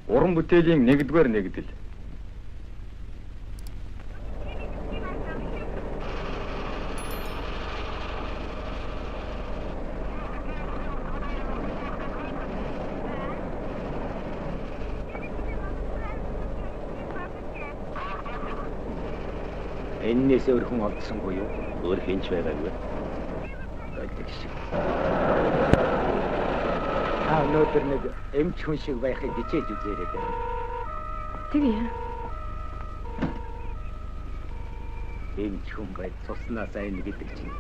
Уран бүтээлийн нэгдүгээр нэгдэл. Эннээс өөр хүн олдсонгүй юу? Өөр хинч байгаагүй. Байдаг шиг. Өнөөдөр нэг эмч хүн шиг байхыг хичээж үзээрэй дээ. Тэгээ. Эмч хүн бай цуснаа сайн гэдэг чинь.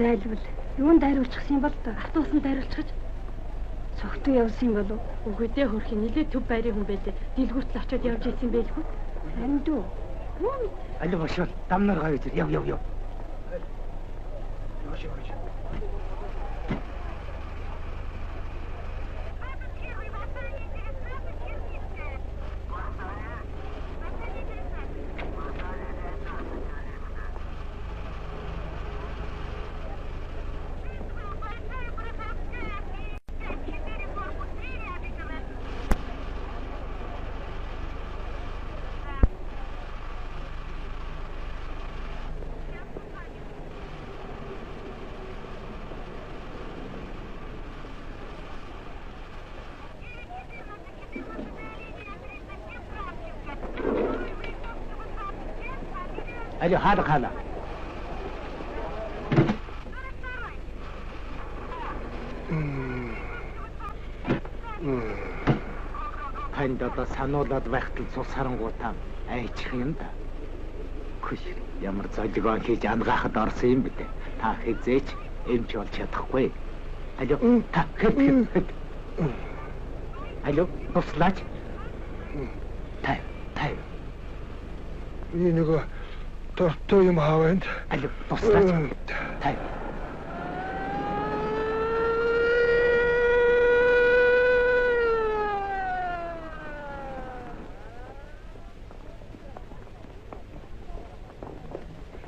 Зайлвал юунд хариулчихсан бол автобусанд хариулчихаж цогтуу явсан болов уу? Үгүй дээ хөрх нилээ төв байрын хүн байлээ. Дэлгүүртэл очиод явж ирсэн байлгүй. Харин дүү. Аль бошоо дамнаар гавь яв. Яваа. Алло, хаана. Танд одоо сануулаад байхтал цус харангуутаа айчих юм да. Хүш ямар золигон хийж ангаахад орсон юм бэ? Та хизээч эмч болж чадахгүй. Алло, та хэд. Алло, туслаач. Тай. Энэ нөгөө тортой юм хааванд. Алло, туслаач. Тай.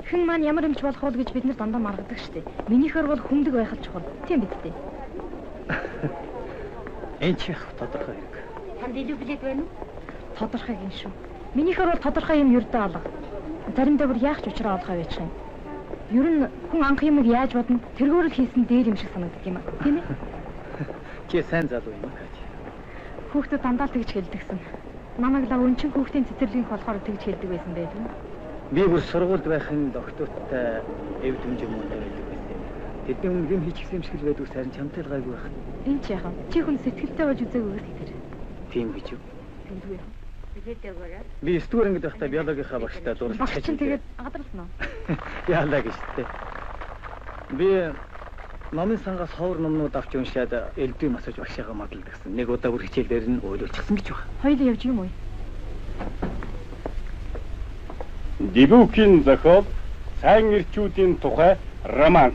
Хэн маань ямар юмч болох вэ гэж бид нар дандаа маргадаг штеп. Минийхэр бол хүндэг байх л чухал. Тийм биз дээ. Энд чих тодорхой хэрэг. Танд илүү билет байна уу? Тодорхой гин шүү. Минийхэр бол тодорхой юм ердөө алга. Заримдаа бүр яах ч учраа олгоо байж юм. Ер нь хүн анх юмыг яаж бодно? Тэргүүр л хийсэн дээр юм шиг санагддаг юм аа. Тийм ээ? Чи сайн залуу юм аа. Хүүхдүүд дандаа тэгж хэлдэгсэн. Намайг л өнчин хүүхдийн цэцэрлэгийнх болохоор тэгж хэлдэг байсан байлгүй. Би бүр сургуульд байхын докторттой эв дүнжин муутай байдаг байсан. Тэдний өмнө юм хийчихсэн юм шиг л байдаг сайран чамтай л гайгүй байх. Энд ч яхан. Чи хүн сэтгэлтэй болж үзээгүй тэр. Тийм гэж юу? Тэндгүй. Би 9 дугаар ангид байхдаа биологийнхаа багштай дурлаж багш чинь тэгээд гадарлсан уу? Яалаа гэж тээ. Би номын сангаас ховор номнууд авч уншаад элдвийн массаж багшаагаа модалдагсан. Нэг удаа бүр хичээлээр нь ойлуулчихсан гэж байна. Хоёул явж юм уу? Дебюкийн зохиол сайн ирчүүдийн тухай роман.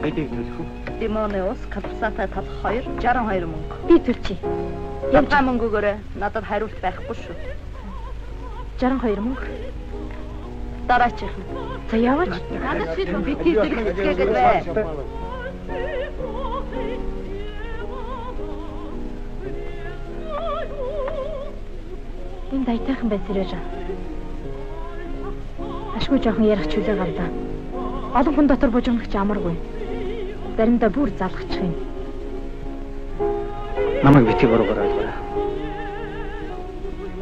Эдийг төлөх үү? Демонеос калпсатай талх 2 62 мөнгө. Би төлчий. Явган мөнгөөрөө надад хариулт байхгүй шүү. 62 мөнгө. Дараачих. За яваач. Надад фирм би тийзэгцгээгээд бай. Энэ дайтайхан байц ирэж. Ашгүй жоохон ярих чөлөө гавлаа. Олон хүн дотор бужигнах ч амаргүй. Заримдаа бүр залгачих юм. Намайг бити буруугаар ойлгоорой.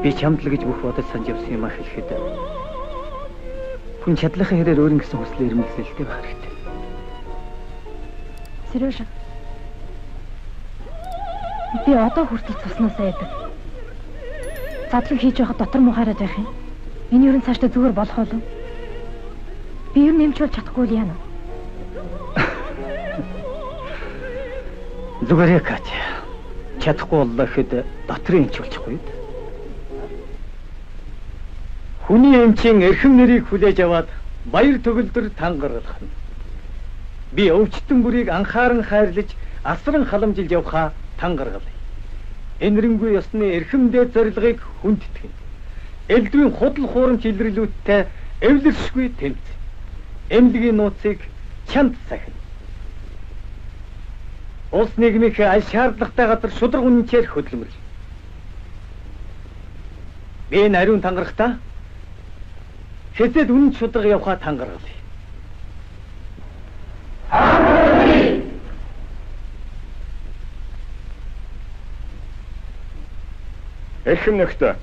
Би чамд л гэж бүх бодож санаж явсан юм хэлэхэд хүн чадлахын хэрээр өөрийн гэсэн хүслээ ирмэлзэлтэй байх хэрэгтэй. Серёж. Би одоо хүртэл цуснаас айдаг. Задлаг хийж байхад дотор мухаараад байх юм. Энэ юу н цаашдаа зүгээр болох болов. Би юу нэмч бол чадахгүй л яана. Зүгээр Катя. Чадахгүй боллоо гэхэд дотрын эмч болчихгүй юу? Хүний эмчийн эрхэм нэрийг хүлээж аваад баяр төгөлдөр тангаргалах нь. Би өвчтөн бүрийг анхааран хайрлаж асран халамжилж явхаа тангаргалъя. Энэрэнгүй ёсны эрхэмдээ зорилгыг хүндэтгэн. Элдвийн худал хуурамч илэрлүүдтэй эвлэршгүй тэмц. Эмнэлгийн нууцыг чанд сахин. Улс нийгмийн аль шаардлагатай газар шудраг үнэнчээр хөдөлмөрлө. Би энэ ариун тангарахтаа хэзээд үнэн шудраг явхаа тангаргалъя. Эрхэм нөхдөд.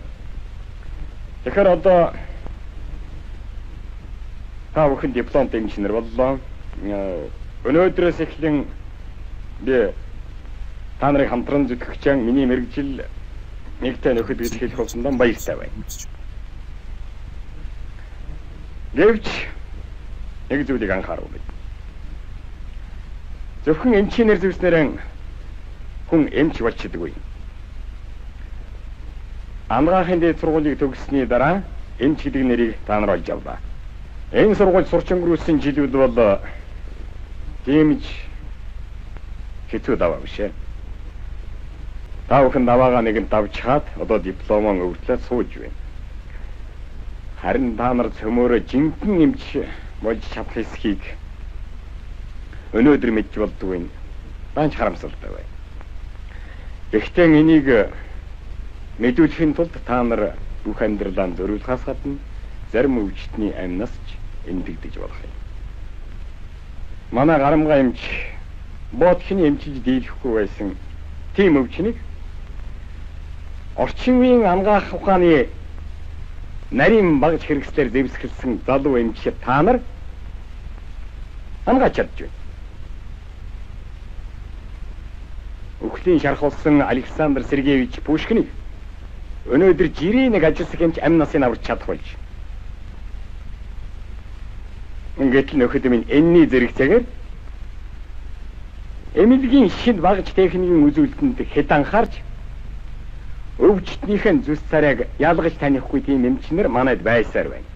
Тэгэхээр одоо та бүхэн дипломтой инженер боллоо. Өнөөдрөөс эхлэн би та нарыг хамтран зүтгэж чан миний мэрэгжил нэгтэй нөхөд гэж хэлэх болсондоо баяртай байна. Гэвч нэг зүйлийг анхааруулъя. Зөвхөн инженер зүйлснээр хүн эмч болчихдоггүй. Амгаахын дээд сургуулийг төгссөний дараа эмч гэдэг нэрийг та нар олж авлаа. Энэ сургууль сурч өнгөрүүлсэн жилүүд бол тиймж хэцүү даваа биш ээ. Та бүхэн даваагаа нэгэнд давчхаад одоо дипломоо өвдлөө сууж байна. Харин та нар цөмөөрөө жинхэнэ эмч болж чадах эсхийг өнөөдөр мэдж болдгүй нь даанч харамсалтай байна. Гэхдээ энийг мэдүүлэхийн тулд та нар бүх амьдралаа зориулахаас гадна зарим өвчтний амнаас ч эндэгдэж болох юм. Манай гарамгай эмч бодхны эмчилж дийлэхгүй байсан тийм өвчнийг орчин үеийн ангаах ухааны нарийн багж хэрэгслээр дэвсгэлсэн залуу эмч та нар ангааж чадж байна. Өхлийн шархуулсан Александр Сергеевич Пушкинийг өнөөдөр жирийн нэг ажилсаг эмч амь насыг аварч чадах болж. Ингээд л нөхөд минь энэний зэрэгцээгээр эмнэлгийн шинэ багж техникийн үзүүлэлтэнд хэд анхаарч өвчтнийхэн зүс царайг ялгаж танихгүй тийм эмчнэр манайд байсаар байна.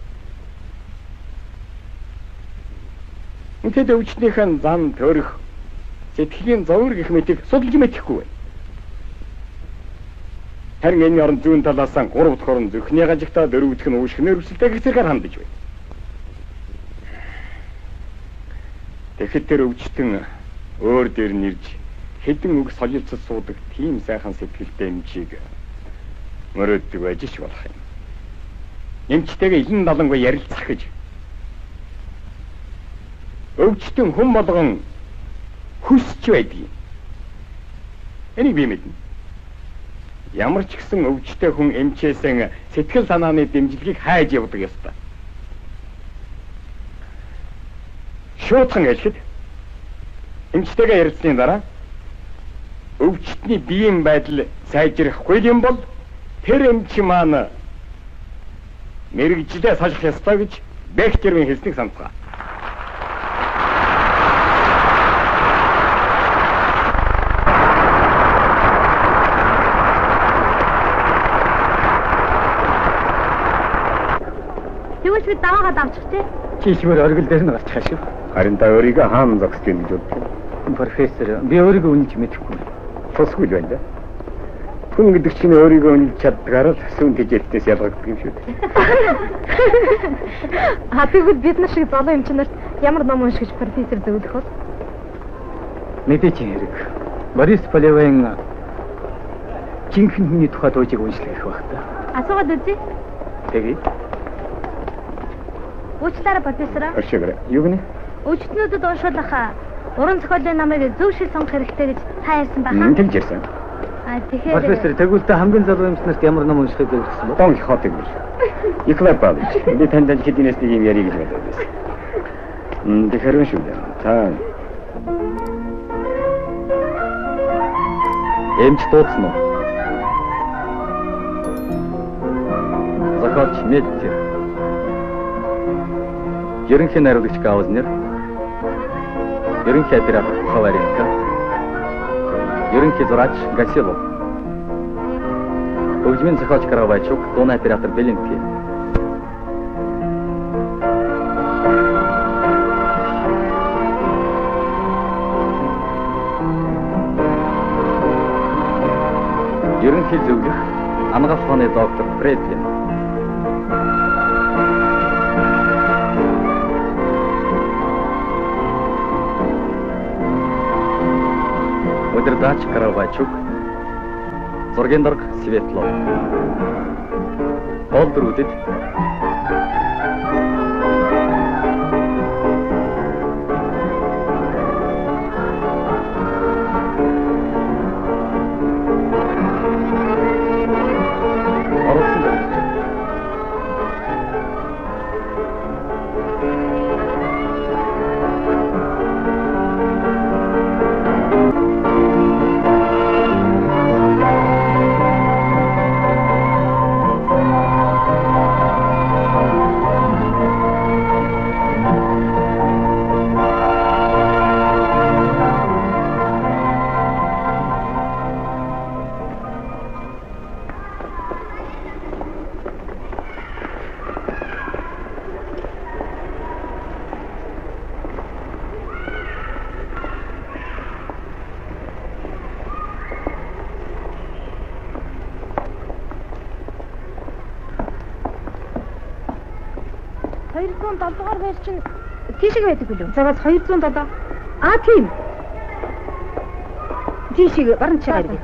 Үнэхээр өвчтнийхэн зам төрөх сэтгэлийн зовөр гэх мэтийг судалж мэдэхгүй байна. Харин энэ орон зүүн талаас нь 3 дахь орон зөвхний гажигтаа дөрөв дэх нь уушгнэр хүсэлтэй гэх зэргээр хандж байна. Тэгэхэд тэр өвчтөн өөр дээр нэрж хэдэн үг солилцож суудаг тийм сайхан сэтгэлтэй эмчийг мөрөөддөг байж ч болох юм. Эмчтэйгээ илэн далангүй ярилцах гэж өвчтөн хүн болгон хүсч байдаг. Энийг би мэднэ. Ямар ч гэсэн өвчтэй хүн эмчээсэн сэтгэл санааны дэмжлэгийг хайж явдаг ёстой. Шуудхан хэлэхэд эмчтэйгээ ярилцсны дараа өвчтний биеийн байдал сайжрахгүй юм бол тэр эмч маань мэрэгжлээ салах ёстой гэж Бехтерийн хэлснийг санацгаа. Тэгвэл би даваагаа давчих тий. Чишмэр оргил дээр нь гарч хашив. Харин та өөрийгөө хаан зогсож байна гэж боддог. Профессор, би өөрийгөө үнэлж мэдэхгүй. Тусгүй л байна да. Хүн гэдэг чинь өөрийгөө үнэлж чаддгаар л сүн тэжээлтнээс ялгагддаг юм шүү дээ. Тэгвэл бид нар шиг залуу эмчнэрт ямар ном уншиж профессор зөвлөх вэ? Мэдээч хэрэг. Борис Полевын жинхэнэ хүний тухай дуужийг уншлах байх та. Асуугаад үзье. Тэгээд Уучлаарай профессор. Өшөөрэй. Юу гэнэ? Өвчтнүүдэд уншуулах уран зохиолын намыг зөв шиг сонгох хэрэгтэй гэж та ярьсан байхаа. Тэлж ярьсан. Тэгэхээр профессор тэгвэл та хамгийн залуу эмчнэрт ямар ном уншихыг зөвлөсөн бэ? Дон Кихотыг биш. Николай Павлович. Би танд хэдийнээс нэг юм ярих гэж бодож байсан. Тэгэхээр шүү дээ. Та эмч дуудсан уу? Захарч Медтер. Ерөнхий найруулагч Гаузнер. Ерөнхий оператор Хаваренко. Ерөнхий зураач Гасилов. Хөгжмийн зохиолч Каравайчук, дуун оператор Беленки. эрхийг зөвлөх амгалт ухааны доктор Брэдгин. Удирдач Каравачук. Зургийн дарга Светлов. Гол дүрүүдэд Тийшээ байдаг үлээ. Цагаас 207. Аа тийм. Тийшээ баруун чигээр ирээ.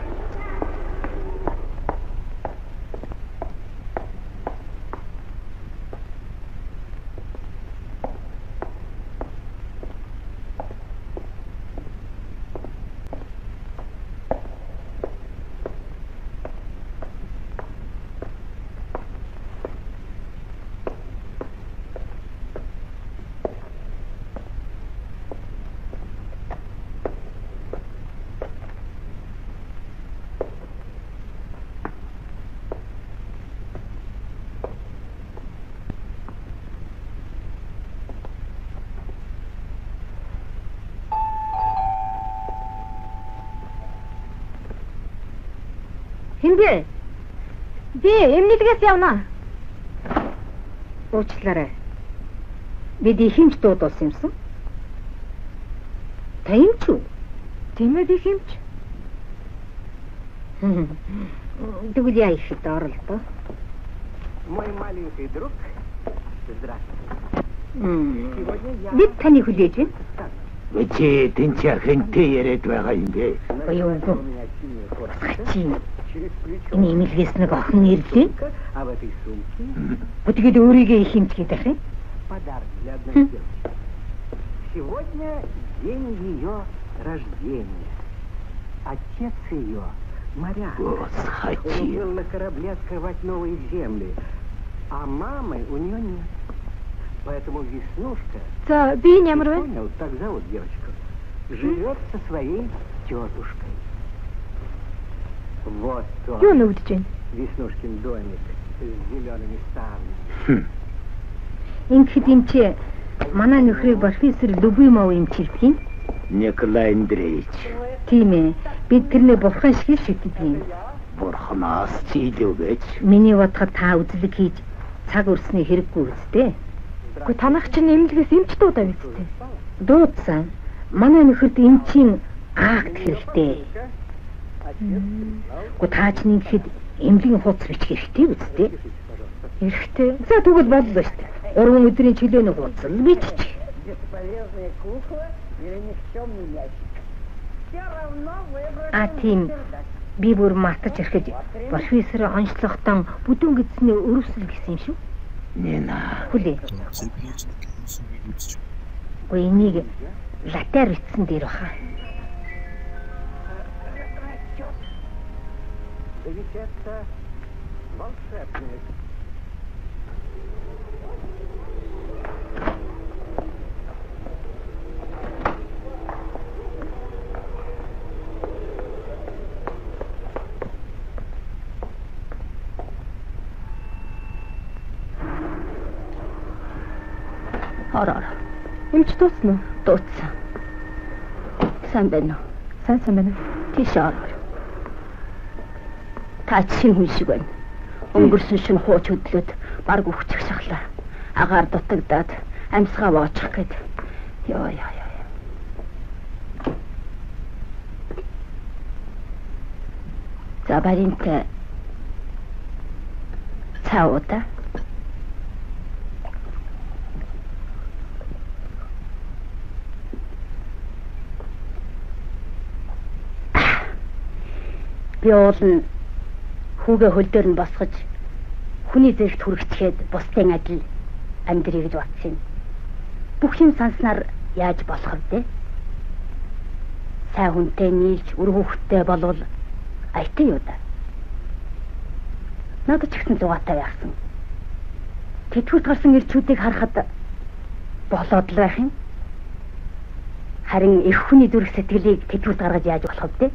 Хинбэ? Би эмнэлгээс явна. Уучлаарай. Бид ихэмж дуудуулсан юмсан. Та эмч үү? Тийм ээ, би хэмч. Тэгвэл яа ихэд оролдоо. Мой маленький друг. Здравствуйте. Бид таны хүлээж байна. Чи тэнцээ хэнтэй яриад байгаа юм бэ? Оёо. Хачи. Энэ эмнэлгээс нэг охин ирлээ. А в этой сумке Бүтгэл өөрийгөө ихэмч гэдэг юм. подарок для одной девочки. Сегодня день ее рождения. Отец ее, моряк, он был на корабле открывать новые земли, а мамы у нее нет. Поэтому Веснушка, За, би энэ ямар байна? понял, так зовут девочку, живет со своей тетушкой. Вот Юу он, нүгдэж байна? Веснушкин домик с зелеными ставнями. Ингээд эмчээ манай нөхрийг профессор Любимов эмчилдэг юм. Николай Андреевич, Тийм ээ. Бид тэрнээ бурхан шиг шийддэг юм. бурхнаас чийлүү гэж. Миний бодоход та үзлэг хийж цаг өрсний хэрэггүй үстэй. Гэхдээ танах чинь эмнэлгээс эмч дуудаа бидтэй. Дуудсан. Манай нөхөрд эмчийн акт хэрэгтэй. Гэхдээ таач нэгхэд эмнэлгийн хуудас бичих хэрэгтэй үстэй. Эрэхтэй. За тэгвэл боллоо шүү дээ. 3 өдрийн чөлөөний хуудас л бичих. Бесполезная кукла или никчемный мячик. Все равно выбрали. А тийм би бүр матаж ирэхэд профессор онцлогтон бүдүүн гидсний өрөвсөл гэсэн юм шүү. Нина. Хүлээ. Ой энийг латер бичсэн дээр баха. Да ведь это волшебник. Ороо. Эмч дуусна уу? Дууссан. Сайн байна уу? Сайн байна. Тийш ороо. Та чинь хүн шиг байна. Өнгөрсөн шөнө хууч хөдлөд баг өвчих шахлаа. Агаар дутагдаад амьсгаа боочих гээд. Йоо. За баринт Та удаа. Би уулна хүүгээ хөл дээр нь босгож хүний зэрэгт хүрэгчгээд бусдын адил амьдрий гэж бодсон юм. Бүх юм санснаар яаж болох вэ? Сайн хүнтэй нийлж үр хүүхэдтэй болвол айтай юу да. Надад ч ихсэн зугаатай яасан. Тэтгэврт гарсан ирчүүдийг харахад болоод л байх юм. Харин эх хүний зүрх сэтгэлийг тэтгэврт гаргаж яаж болох вэ?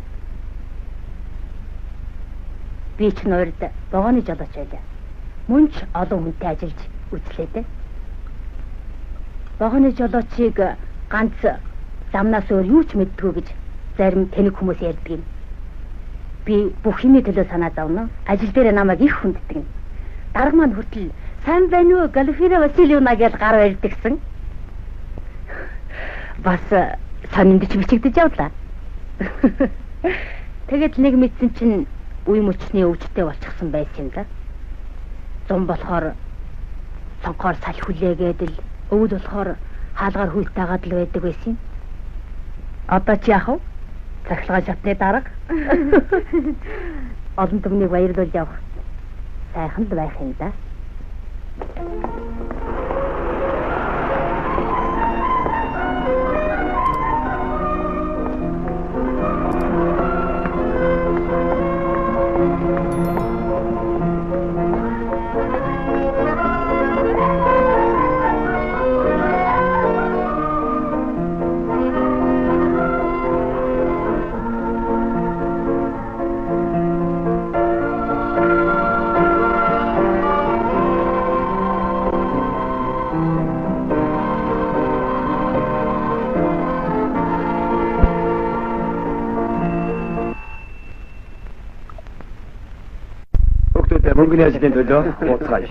Би ч нойрд богооны жолооч байлаа. Мөн ч олон хүнтэй ажиллаж үзлээ дээ. Богооны жолоочийг ганц замнаас өөр юу ч мэддэггүй гэж зарим тэнэг хүмүүс ярьдаг юм. Би бүх юмний төлөө санаа зовно. Ажил дээр намайг их хүнддэг. Дарга маань хүртэл сайн байна уу Галфина Васильевна гэж гар барьдагсан. Бас сониндч бичигдэж явлаа. Тэгээд нэг мэдсэн чинь үе мөчний өвчтэй болчихсон байсан юм да. Зам болохоор цонхоор сал хүлээгээд л өвд болохоор хаалгаар хүйтээгээд л байдаг байсан юм. Одоо ч яах вэ? Цахилгаан шатны дарга. Олон түмнийг баярлуул явах. Сайхан л байх юм да. Мөнгөний ажлын төлөө ууцгаая.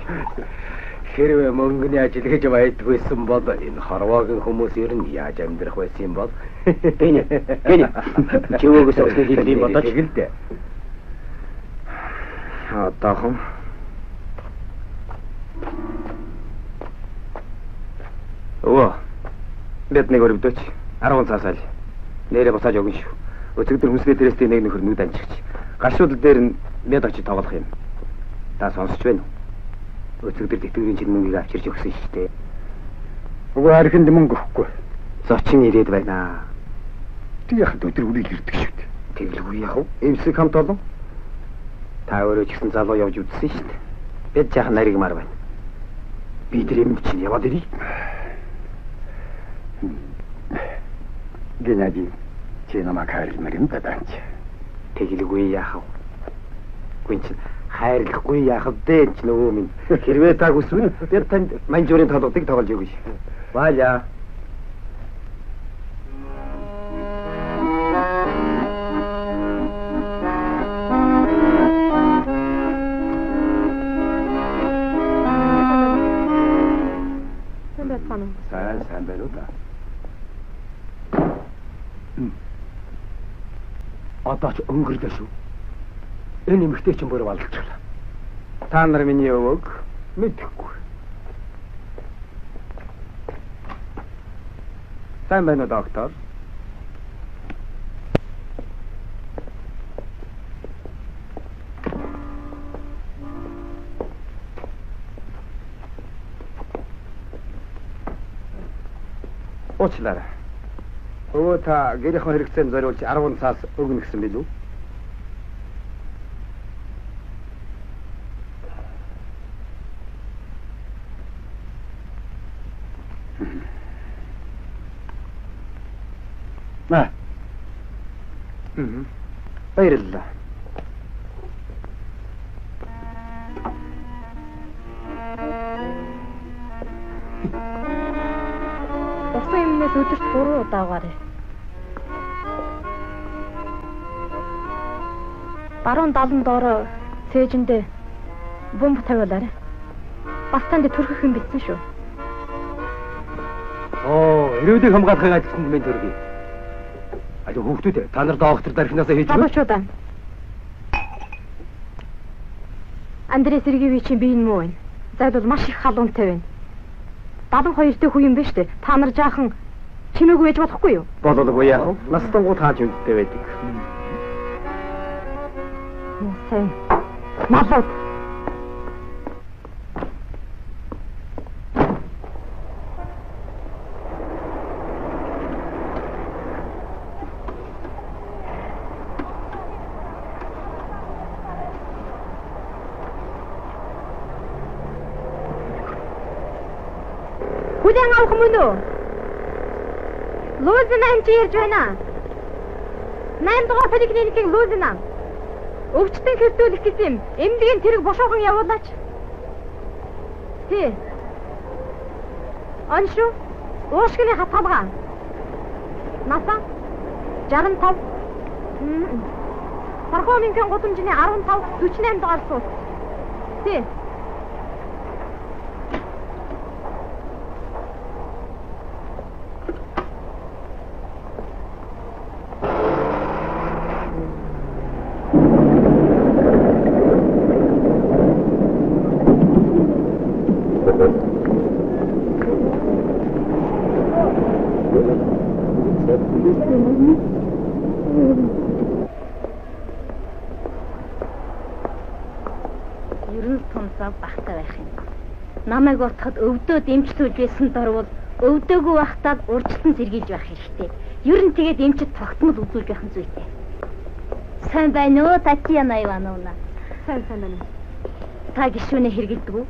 Хэрвээ мөнгөний ажил гэж байдгүйсэн бол энэ хорвоогийн хүмүүс ер нь яаж амьдрах байсан юм бол? Эний. Чи өгөөс өсгөл хийх бодож гэлдэ. Одоохон Оо. Бид нэг өрөвдөч 10 цаас аль. Нэрээ буцааж өгнө шүү. Өцөгдөр хүнсгээ дээрээс нэг нөхөр нүд анчигч. Гашууд дээр нь мэд очиж тоглох юм. Та сонсч байна уу? Өцөгдөр тэтгэврийн чинь мөнгийг авчирч өгсөн шүү дээ. Уг архинд мөнгө өгөхгүй. Зочин ирээд байна. Тэг яхад өдөр үрийг ирдэг шүү дээ. Тэглгүй яах вэ? Эмсэг хамт олон. Та өөрөө ч гэсэн залуу явж үзсэн шүү дээ. Бид жаахан наригмаар байна. Би тэр юмд чинь яваад ирье. Геннадий, чи намайг хайрлмаар юм байна. Тэглгүй яах вэ? Гүн чинь хайрлахгүй яах вэ ч нөгөө минь. Хэрвээ та хүсвэл би танд манжуурын толгодыг тоглож өгье. Баяа. Сайн байна уу та? Одоо ч өнгөрлөө шүү. Энэ эмэгтэй чинь бүр валчихлаа. Та нар миний өвөг мэдэхгүй. Сайн байна уу доктор? Уучлаарай. Өвөө та гэрийнхэн хэрэгцээнд зориулж 10 цаас өгнө гэсэн билүү? Баярлалаа. Усан юмнээс өдөрт 3 удаа угаарай. Баруун далан доор цээжиндээ бомб тавиулаарай. Бас танд төрхөх юм битсэн шүү. Ирээдүйг хамгаалахыг ажилласан мэд төргий. Ажиг хүүхдүүд та нар доктор дархнаасаа хийж байна. Залуучуудаа. Андрей Сергеевичийн бие нь муу байна. Зайд бол маш их халуунтай байна. 72-тэй хүү юм байна штэ. Та нар жаахан чимээгүй байж болохгүй юу? Болоогүй яах вэ? Настангууд хааж үндтэй байдаг. Сайн. Малууд. Хүлээн авах мөн үү? Лузина энэ чи ярьж байна. 8 дугаар поликлиникийн Лузина. Өвчтөн хэрдүүлэх гэсэн юм. Эмнэлгийн тэрэг бошоохон явуулаач. Тий. Аншу. Уушгины хатгалгаа. Наса 65. Пархомингийн гудамжны 15 48 дугаар суус. Тий. Намайг утхад өвдөө дэмжлүүлж байсан дорвол өвдөөгүй байхдаа урьдчилан сэргийлж байх хэрэгтэй. Ер нь тэгээд эмчит тогтмол үзүүлж байх нь зүйтэй. Сайн байна уу, Татьяна Ивановна? Сайн байна. Та гишүүнээ хэргэлдэг үү?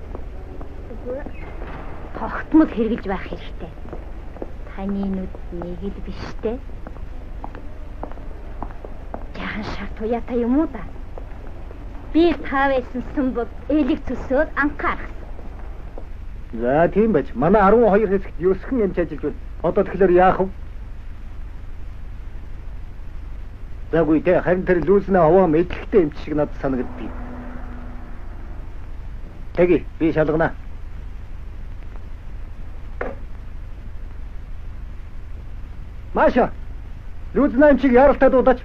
Тогтмол хэрглэж байх хэрэгтэй. Таны нүд нэг л биш дээ. Яхан шарт уяатай юм уу да? Би та байсан сүмбэг элэг төсөөд анхаарах. За тийм байж. Манай 12 хэсэгт ёсхон эмч ажиллаж байна. Одоо тэгэхээр яах вэ? Заггүй тэ харин тэр Лүзнэ аваа мэдлэгтэй эмч шиг надад санагддаг. Тэги би шалгана. Маша. Лүзнэ эмчийг яралтай дуудаач.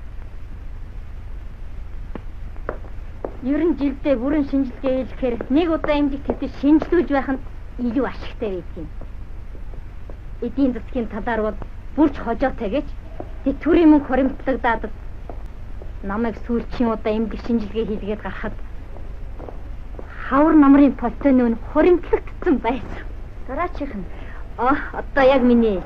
Ер нь жилдээ бүрэн шинжилгээ хийхээр нэг удаа эмчийг тэтгэж шинжилүүлж байх нь илүү ашигтай байдгийг. Эдийн засгийн талаар бол бүрч хожоотой гэж тэтгэврийн мөнгө хоримтлагдаад намайг сүүлчийн удаа эмнэлэг шинжилгээ хийлгээд гарахад хавар намрын полтой нүүн хоримтлагдсан байсан. Дараачих нь одоо яг миний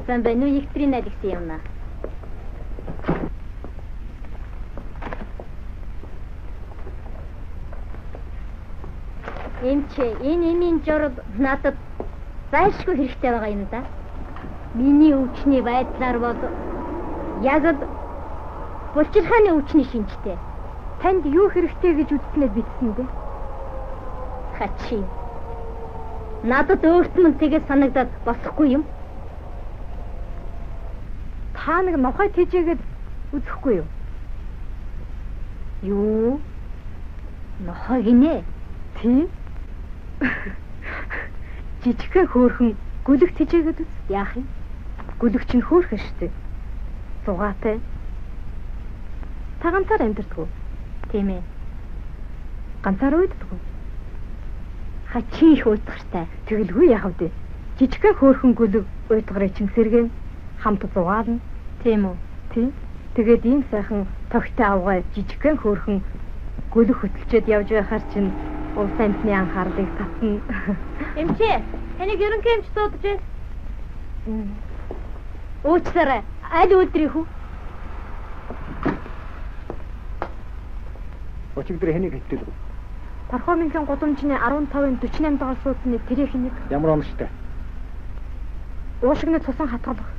Сайн байна уу, Екатерина Алексеевна? Эмч, энэ эмийн журал надад зайлшгүй хэрэгтэй байгаа юм да. Миний өвчний байдлаар бол яг л булчирхааны өвчний шинжтэй. Танд юу хэрэгтэй гэж үзснээр битсэн бэ? Хачи. Надад өөртөө тэгээд санагдаад босхгүй юм. Та нэг нохой тэжээгээд үзэхгүй юу? Юу? Нохой гинэ? Тийм. Жижигхэн хөөрхөн гүлэг тэжээгээд үз. Яах юм? Гүлэг чинь хөөрхөн штэ. Зугаатай. Та ганцаар амьдэрдэг үү? Тийм ээ. Ганцаар уйддаг уу? Хачи их уйдгартай. Тэгэлгүй яах вэ? Жижигхэн хөөрхөн гүлэг уйдгарыг чинь сэргэн хамт зугаална. Тийм үү? Тийм. Тэгээд ийм сайхан тогтой авгаа жижигхэн хөөрхөн гүлэг хөтөлчөөд явж байхаар чинь улс амьтны анхаарлыг татна. Эмчээ, таныг ерөнхий эмч дуудаж байна. Уучлаарай. Аль өдрийн хүү? Өчигдөр хэнийг хэлдэг вэ? Пархомингийн гудамжны 15-ын 48 дугаар суудны тэрийнх нэг. Ямар онцтой? Уушгины цусан хатгалах.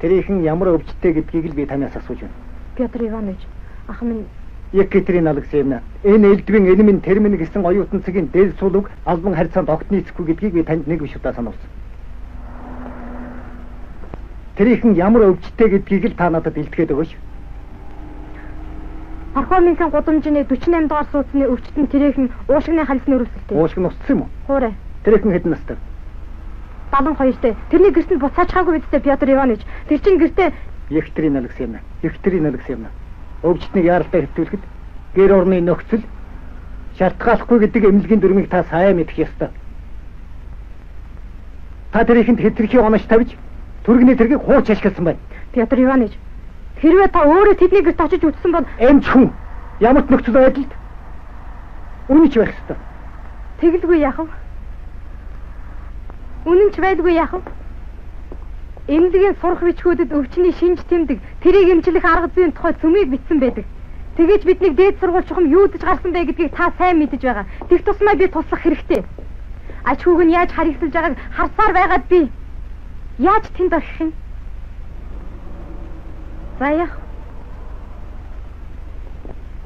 Тэрийнхэн ямар өвчтөй гэдгийг л би танаас асууж байна. Петр Иванович, ах минь Екатерина Алексеевна, энэ элдвийн элемент термин гэсэн оюутан цагийн дээд суулг албан харьцаанд огт нийцэхгүй гэдгийг би танд нэг биш удаа сануулсан. Тэрийнхэн ямар өвчтөй гэдгийг л та надад илтгэхэд өгөөч. Пархомингийн гудамжны 48 дугаар суудны өвчтөн тэрийнхэн уушгины халисны өрөвсөлтэй. Уушг нь устсан юм уу? Хуурай. Тэрийнхэн хэдэн настай? 72-тэй. Тэрний гэртэнд буцааж чаагүй бидтэй Петр Иванович. Тэр чинь гэртээ Екатерина Алексеевна. Өвчтнийг яаралтай хэвтүүлэхэд гэр орны нөхцөл шалтгааллахгүй гэдэг эмнэлгийн дүрмийг та сайн мэдэх ёстой. Та тэрийнхэнд хэтэрхий онооч тавьж түргэний тэргийг хууч ашигласан байна. Петр Иванович, хэрвээ та өөрөө тэдний гэрт очиж үтсэн бол эмч хүн ямар ч нөхцөл байдалд үнэнч байх ёстой. тэгэлгүй яах вэ? Үнэнч байдгүй яах вэ? Эмнэлгийн сурах бичгүүдэд өвчний шинж тэмдэг, тэрийг эмчлэх арга зүйн тухай цөмийг бичсэн байдаг. Тэгэж биднийг дээд сургууль чухам юу гэж гарсан бэ гэдгийг та сайн мэдэж байгаа. Тэг тусмаа би туслах хэрэгтэй. Ач хүүг нь яаж харигдаж байгааг харсаар байгаад би яаж тэнд орох юм? За яах?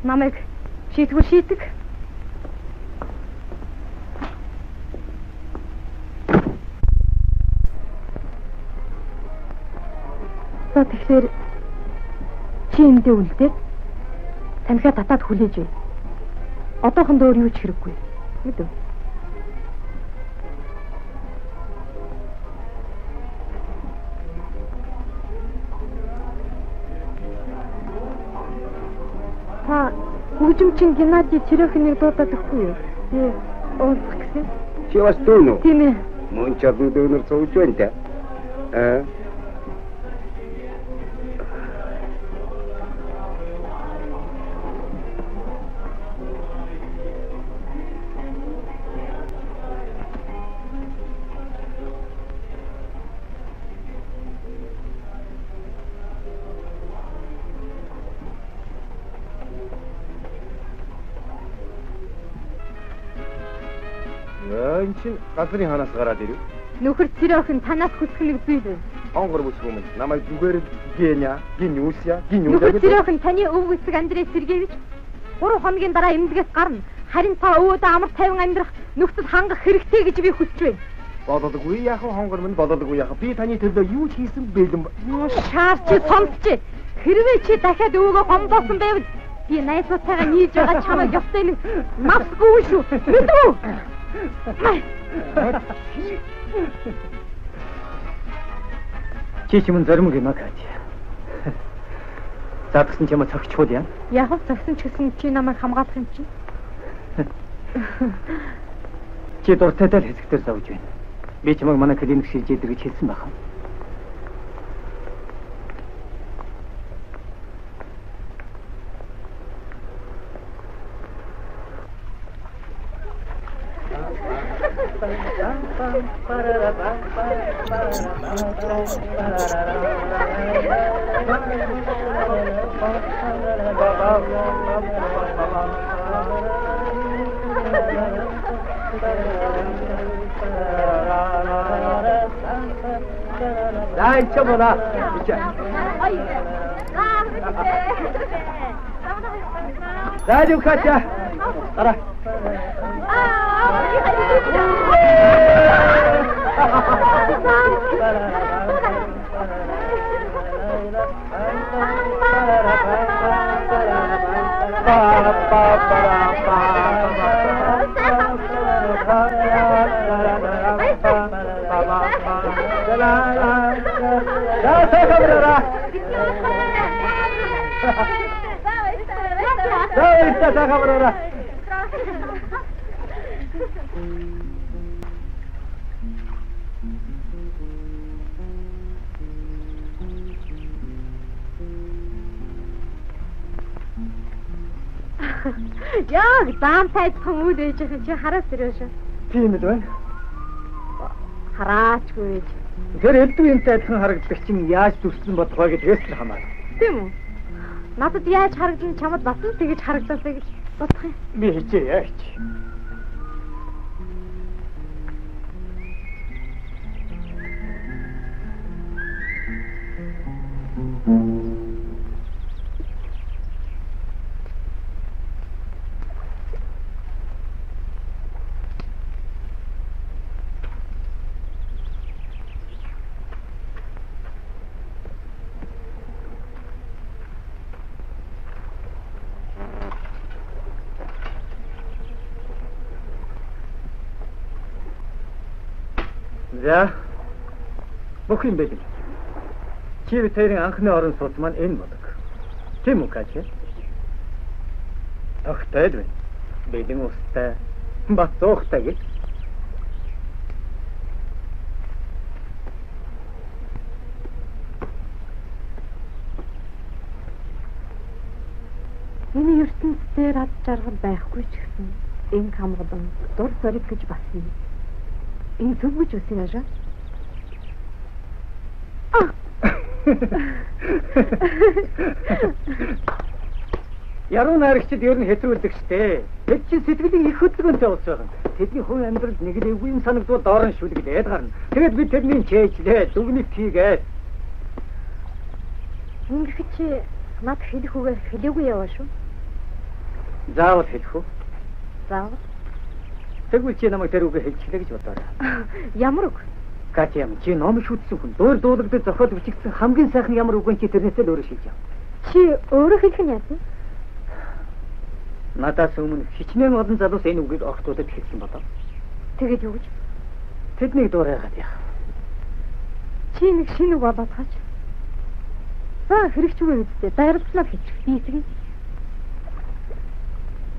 Намайг шийдэг. За тэгэхээр чи эндээ үлдээ. Танихаа татаад хүлээж бай. Одоохон дөр юу ч хэрэггүй. Мэдв. Та хөгжимчин Геннадий Черехинийг дуудаад өгөхгүй юу? Би уулзах гэсэн. Чи бас дүүн үү? Тийм ээ. Мөн ч адуу дүүнэр сууж байна та. Энэ чинь газрын ханаас гараад ирв. Нөхөр Черехин танаас хүсэх нэг зүйл байна. Хонгор бүсгүй юм. Намайг зүгээр гин юуся. Нөхөр Черехин таны өвөг эцэг Андрей Сергеевич 3 хоногийн дараа эмнэлгээс гарна. Харин та өвөөдөө амар тайван амьдрах нөхцөл хангах хэрэгтэй гэж би хүсэж байна. Болоодгүй яах вэ хонгор минь болоодгүй яах. Би таны төлөө юу ч хийсэн бэлэн. Шаарч сонсч. Хэрвээ чи дахиад өвгөө гомдоосон байвал би найзуудтайгаа нийлж байгаа чамайг явтай нэг мавсгүй шүү. Мэдвүү? Чи чимэн зоримог юм аа. За тэгсэн ч юм цогчхуул яа. Яг л цогсон ч гэсэн чи намайг хамгаалах юм чи. Чи дуртайдаа л хэсэгтэр зовж байна. Би чамайг манай клиник шилжээд гэж хэлсэн байна. Дай чамона. Радио Катя. Ара. Яг даантай хүмүүс ээж их чи хараад ирвэ шүү. Тийм л байна. Хараачгүй. Тэр элдв юмтай адилхан харагддаг чинь яаж зүрсэн бодох вэ гэдгээс л хамаарна. Тийм үү? Надад яаж харагдан чамд бас л тэгэж харагдасаа гэж бодох юм. Би хичээ яач. За, Бүх юм байл. Чи бид хоёрын анхны орон сууц маань энэ болог. Тийм үү Катя? Огтой байна. Бэлэн устай, бат зоохтой гэж. Энэ ертөнцийн дээр ад жаргал байхгүй ч гэсэн энэ хамгаалан дур зориг гэж бас юм. Энэ зөв гэж үсэн яжаа? Яруу найрагчид ер нь хэтрүүлдэг штэ. Тэд чинь сэтгэлийн их хөдөлгөөнтэй ус байгаа. Тэдний хүн амьдралд нэг л эвгүй юм санагдвал доорн шүлгэлээд гарна. Тэгээд бид тэрнийг чэйжлээ, дүгнэлт хийгээд. Ингэх чи над хэлэх үгээр хэлээгүй яваа шүү. Заавал хэлэх үү? Заавал. Тэгвэл чи намайг тэр үгээр хэлчихлээ гэж бодоорой. Ямар үг? Катя, чи ном шүтсэн хүн. Дуур дуулагдаж зохиол бичигдсэн хамгийн сайхан ямар үг вэ чи тэрнээсээ л өөрөө шийдэж яа. Чи өөрөө хэлэх нь яасан? Надаас өмнө хичнээн олон залуус энэ үгийг огтудад хэлсэн болоо. Тэгээд юу гэж? Тэднийг дуурайгаад яах. Чи нэг шинэ үг болоод хаач. За хэрэгчгүй үсттэй. Дайралцлаа хийчих. Би эсгийг.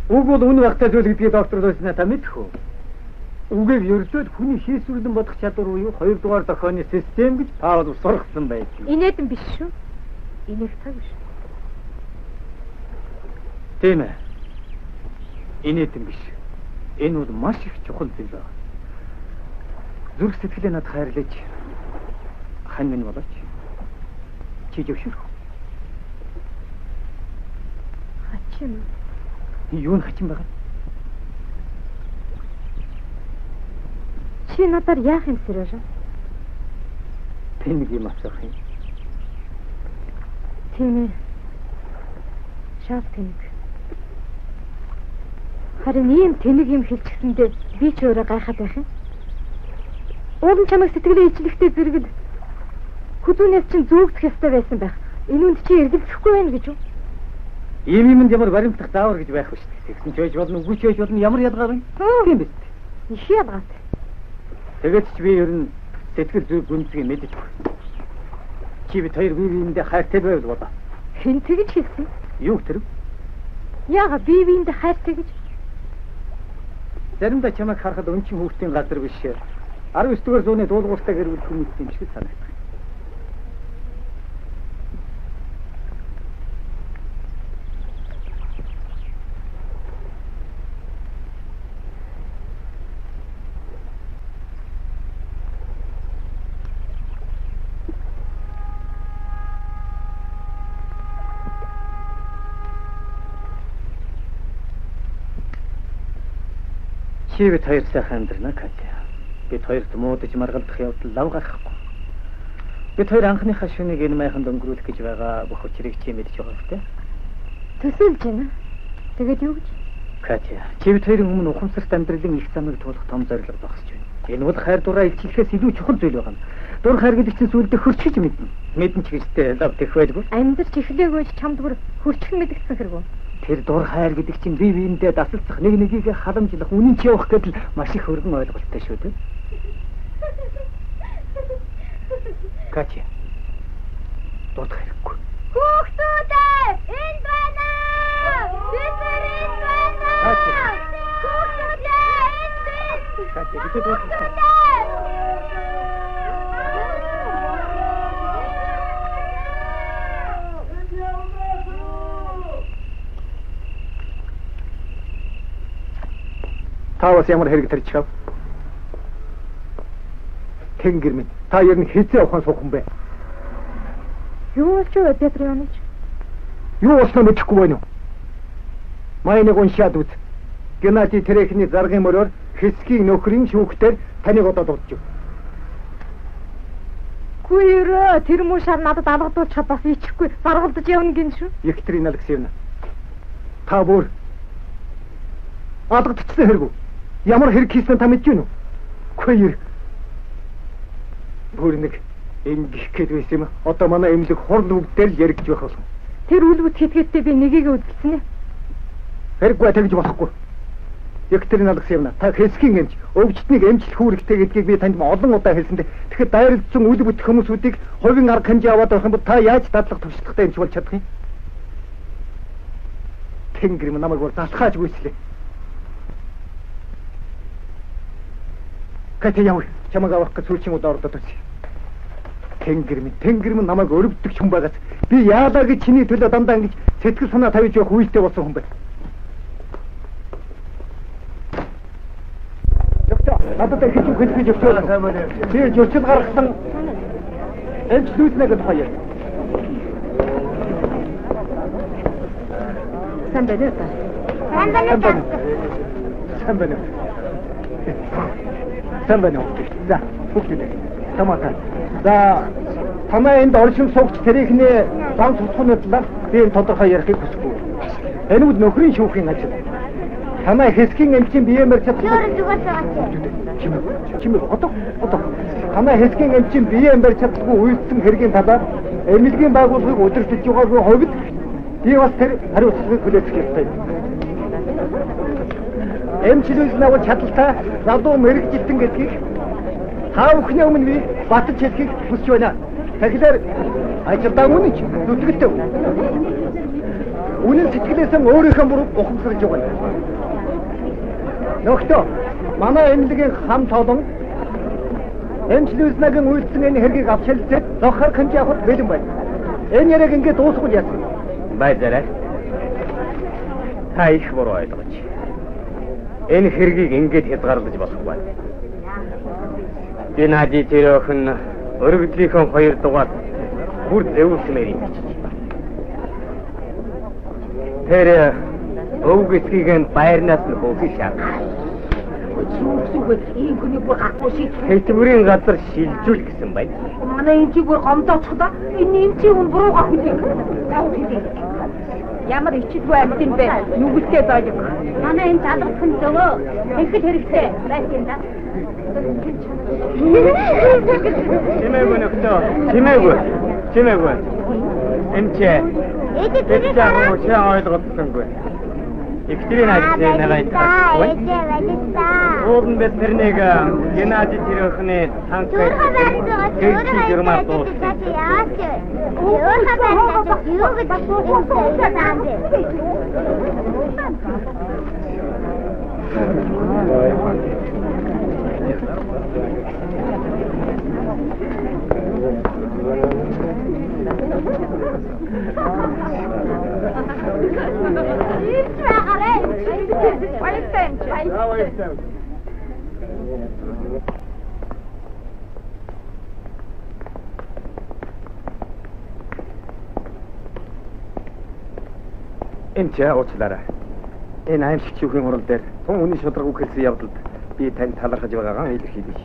Үг бол үнэ багтаа зүйл гэдгийг докторлоос та мэдэх үү? Үгийг ердөөд хүний хийсвэрлэн бодох чадвар буюу 2 дугаар дохионы систем гэж Паул сургасан байсан. Инээдэн биш шүү. Инээх цаг биш. Тийм ээ. Инээдэн биш. Энэ бол маш их чухал зүйл байна. Зүрх сэтгэлээ надад хайрлаж хань минь болооч. Чи зөвшөөрөх. Хачин. Юу н хачин байгаа? Чи надаар яах юм Сережа? Тэнэг юм асуух юм. Тийм ээ. Шал тэнэг. Харин ийм тэнэг юм хэлчихсэндээ би ч өөрөө гайхаад байх юм. Уулын чамайг сэтгэлээ ижлэхтэй зэрэгэл хүзүүнээс чинь зөөгдөх ёстой байсан байх. Энэ үнд чи эргэлзэхгүй байна гэж үү? Ийм юмд ямар баримтлах заавар гэж байх биш. Тэгсэн ч байж болно, үгүй ч байж болно, ямар ялгаа байна? Тийм биз дээ. Их ялгаатай. Тэгээд ч би ер нь сэтгэл зүй гүнзгий мэдэж байна. Чи бид хоёр бие биендээ хайртай байвал болоо. Хэн тэгж хэлсэн? Юу тэр? Яагаад бие биендээ хайртай гэж? Заримдаа чамайг харахад өнчин хүүхдийн газар биш. 19 дугаар зууны дуулууртай гэрвэл хүмүүс юм шиг санагдах. Чи бид хоёр сайхан амьдрна Катя. Бид хоёрт муудаж маргалдах явдал лав гарахгүй. Бид хоёр анхныхаа шөнийг энэ майханд өнгөрүүлэх гэж байгаа бүх учрыг чи мэдж байгаа гэдэг. Төсөөлж байна. Тэгээд юу гэж? Катя, чи бид хоёрын өмнө ухамсарт амьдралын их замыг туулах том зорилго багсж байна. Энэ бол хайр дураа илчлэхээс илүү чухал зүйл байна. Дур хайр гэдэг чинь сүулдэ хөрчиж мэднэ. Мэдэн ч гэжтэй лав тех байдгүй. Амьдарч эхлээгүйж чамд бүр хөрчих мэдгдсэн хэрэг үү? Тэр дур хайр гэдэг чинь бие биендээ дасалцах, нэг нэгийг халамжлах, үнэн ч явах гэдэл маш их хөргөн ойлголттой шүү дээ. Катя. Дуудах хэрэггүй. Хүүхдүүдээ энд байна! Бид энд байна! Хүүхдүүдээ энд байна! Катя, бид дуудах. Та бас ямар хэрэг тарьж чав? Тэнгэр минь. Та ер нь хизээ ухаан суух юм бэ? Юу болж вэ Петр Иванович? Юу болсноо мэдэхгүй байна уу? Майныг уншаад үз. Геннадий Терехний заргын мөрөөр хэсгийн нөхрийн шүүхтэр таныг одоо дуудчих. Гүйрөө тэр мушаар надад алгадуулчихад бас ичихгүй заргалдаж явна гин шүү. Екатерина Алексеевна. Та бүр алгадчихсан хэрэг үү? Ямар хэрэг хийсэн та мэдэж байна уу? Гүйр. Бүр нэг эмгэх гээд байсан юм. Одоо манай эмнэлэг хурд бүгдээр л яригч байх болно. Тэр үлбэт хэтгээдтэй би нэгийг үзэлсэн ээ. Хэрэггүй тэгж болохгүй. Екатерина Алексеевна, та хэсгийн эмч, өвчтнийг эмчлэх үүрэгтэй гэдгийг би танд олон удаа хэлсэндээ тэгэхэд дайралтсан үл бүтэх хүмүүсүүдийг хувийн арга хэмжээ аваад байх юм бол та яаж дадлах туршлагатай эмч болж чадах юм? Тэнгэр минь намайг залхааж гүйцлээ. Катя яв, чамайг авах гэж сүүлчийн удаа ордод байсан. Тэнгэр минь намайг өрөвдөх хүн байгаас би яалаа гэж чиний төлөө дандаа ингэж сэтгэл санаа тавьж явах үйлдэл болсон хүн байна. Надад хэцүү хэлбэж өгчөө. Би зөрчил гаргасан эмч лүүснэг гэж хаяа. Сайн байна. За, бүгд тамаата. За, танай энд оршин суугч тэрийнхний зам цуцхны талаар би энэ тодорхой ярихыг хүсэхгүй. Энэ үл нөхрийн шүүхийн ажил. Танай хэсгийн эмчийн биеэ мэрч чадсан. Чимээ одоо. Танай хэсгийн эмчийн биеэ мэрч чадсан үйлдсэн хэргийн талаар эмнэлгийн байгууллагыг удирдах байгаагийн хувьд би бас тэр хариуцлагыг хүлээх ёстой. Эмчлүүлж навч чадaltaй залуу мэрэгжилтэн гэдгийг та бүхний өмнө би батж хэлхийг хүсэж байна. Тэгэхээр ажилдаа үнэн ч зүтгэлтэй. Үнэн сэтгэлээсээ өөрийнхөө буруу ухамсарлаж байгаа. Нөхтөө манай эмнэлгийн хамт олон эмчлүүлснэгийн үйлдсэн энэ хэргийг авч хэлцээд зохиор хэмжээ авах бэлэн байна. Энэ яриг ингээд дуусгал яасан. Баярлалаа. Та их буруу ойлгож. Энэ хэргийг ингээд хязгаарлаж болохгүй. Геннадий Терехин өргөдлийнхөө 2 дугаар бүр зөвлөмөр юм. Тэр өвгөцгийг байрнаас нь хөөхий шаа. Хэвтмөрийн газар шилжүүл гэсэн байна. Манай эмчийг бүр гомдооцохдоо энэ эмчийн хүн буруугаа хүлээх. Ямар ичдгүй амьтын бэ? Нүгэлтэй байдаг. Манай энэ залгах нь зөвөө. Тэгэхэд хэрэгтэй байсан да. Чимээгүй. Эмчээ. Тэр чам ойлгоцсонгүй. Екатерина Алексеевна Уулын бэтрнийг Геннадий Терехний танкай гэрмаар дууссан. Эмчээ уучлаарай. Энэ аймшигт шүүхийн хурал дээр тун үнийн шударга үхэлсэн явдалд би танд талархаж байгаагаа илэрхийлье.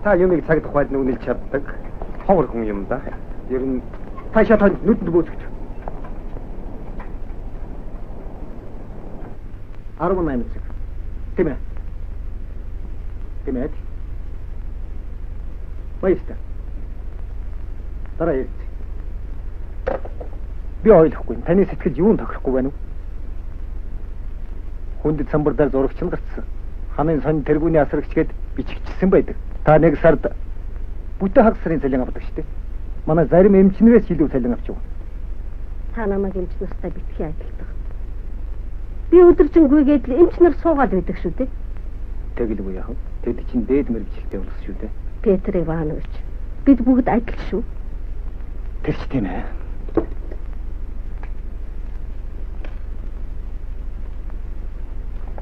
Та юмыг цаг тухайд нүнэлж чаддаг ховор хүн юм да. Ер нь таашаа танд нүдэнд бөөцгөж. 18 цаг. Тэмээ. Баярлалаа. Дараа ирд. Би ойлгохгүй. Таны сэтгэл юунд тохирохгүй байна уу? Хүндэт самбараар зурагч нь гарцсан. Ханын сонь тэргүүний асрагчгээд бичигдсэн байдаг. Та нэг сард бүтэн хагас сарын цалин авдаг штеп. Манай зарим эмчнэрээс илүү цалин авч байгаа. Та намайг эмч настай битгий ажилтдаг. Би өдөржингүйгээд эмч нар суугаад байдаг шүү дээ. Тэгэлгүй яах вэ? Тэд чинь дээд мэрэгчлээ болсон шүү дээ. Петр Иванович, бид бүгд адил шүү. Тэр ч тийм ээ.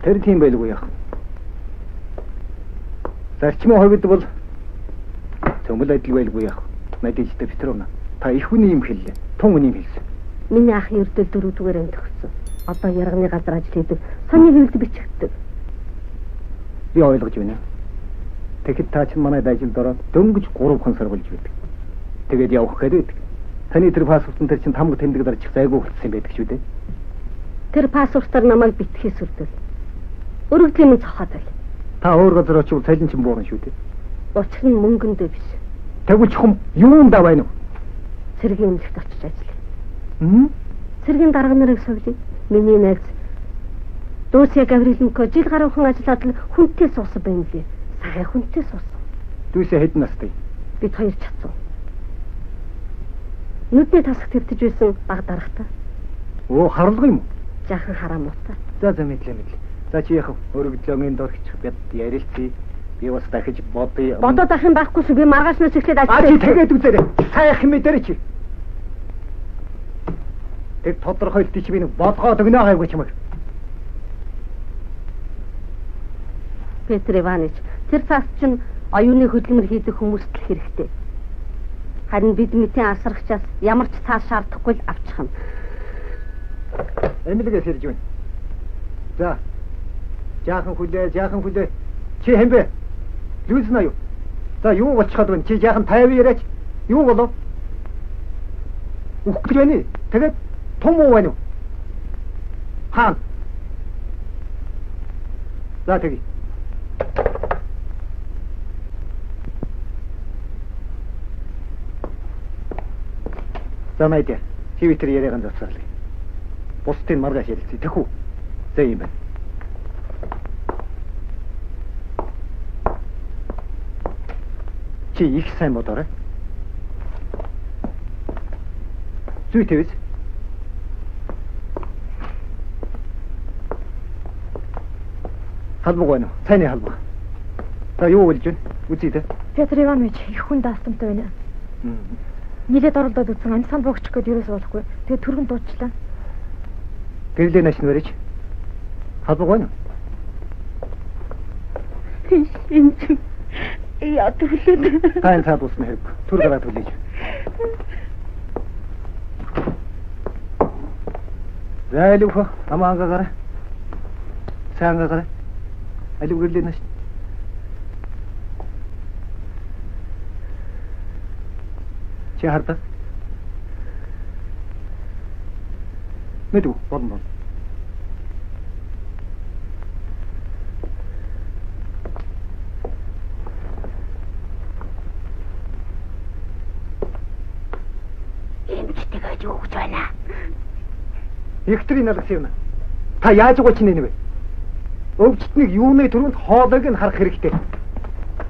Тэр тийм байлгүй яах вэ? Зарчмын хувьд бол цөмөл адил байлгүй яах вэ? Надежда Петровна, та их үний юм хэллээ. Тун үний юм хэлсэн. Миний ах ердөө 4 дугаар ангид төгссөн. Одоо ярганы газар ажил хийдэг. Сони хөвлөд бичигддэг. Би ойлгож байна. Тэгэхэд та чинь манайд ажилд ороод дөнгөж 3 хон сар болж байдаг. Тэгээд явах гэдэг. Таны тэр паспортын тэр чинь тамга тэмдэг дарчих зайгүй болчихсон байдаг шүү дээ. Тэр паспортоор намайг битгий сүрдэл. Өргөдлийн минь цохоод байл. Та өөр газар очивол цалин чинь буурна шүү дээ. Учир нь мөнгөндөө биш. Тэгвэл чухам юунд байна вэ? Цэргийн эмнэлэгт очиж ажиллая. Цэргийн дарга нарыг сувлий. Миний найз Дүүсээ Гаврилынко жил гаруйхан ажиллаад л хүнтэй суусан байна лээ. Сая хүнтэй суусан. Дүүсээ хэдэн настай? Бид хоёр чацсан. Нүдний тасах твтэж байсан баг дарахтаа. Оо, харлага юм уу? Жаахан хараа муутай. За мэдлээ. За чи яах вэ? Өргөдлөөгийн дөрчих бид ярилцъя. Би бас дахиж бодъё. Бодоод ах юм байхгүй шүү. Би маргаашнаас эхлээд ажиллаа. Чи тэгээд үзээрэй. Сайх юм дээр чи. Тэг тодорхойлтыг чи би нэг бодгоод өгнө гайгүй ч юм уу. Петр Иванович, тэр цаас чинь оюуны хөдөлмөр хийдэг хүмүүст л хэрэгтэй. Харин бид мэтийн асрагчаас ямар ч цаас шаардахгүй л авчих юм. Эмилгээс ирж байна. За. Жаахан хүлээ. Чи хэм бэ? Юуснаа юу? За юу болчиход байна? Чи жаахан 50 яриач. Юу болов? Үхэж байна. Тэгээд том уу байна уу? Хаан. За тэгье. За майдаа. Чи витер яриагаан засаалаа. Бусдын маргааш ярилцъя. Тэхүү. За юм байна. Чи их сайн бодоорой. Зүй тэвэс. Халбаг байна уу? Цайны халбаг. За юу болж байна? Үзье тэ. Петр Иванович их хүн даастамтай байна. Нилээд оролдоод үзсэн амьсан богчих гээд юусоо болохгүй. Тэгээд түргэн дуучлаа. Гэрлээ нааш нүрэж. Халбаг байна уу? Яа түлээд. Тань цаад усны хэрэг. Түр гараад хүлээж. Зайлуух амаангаараа. Сангаараа. Алив гэрлээ нааш. Чи хардаа. Мэдв бодно. Эмчтэйгээ юу гэж байна? Викторийн налагс юм. Та яаж угаач нэ вэ? Өвчтнийг юуны төрөнд хоолойг нь харах хэрэгтэй.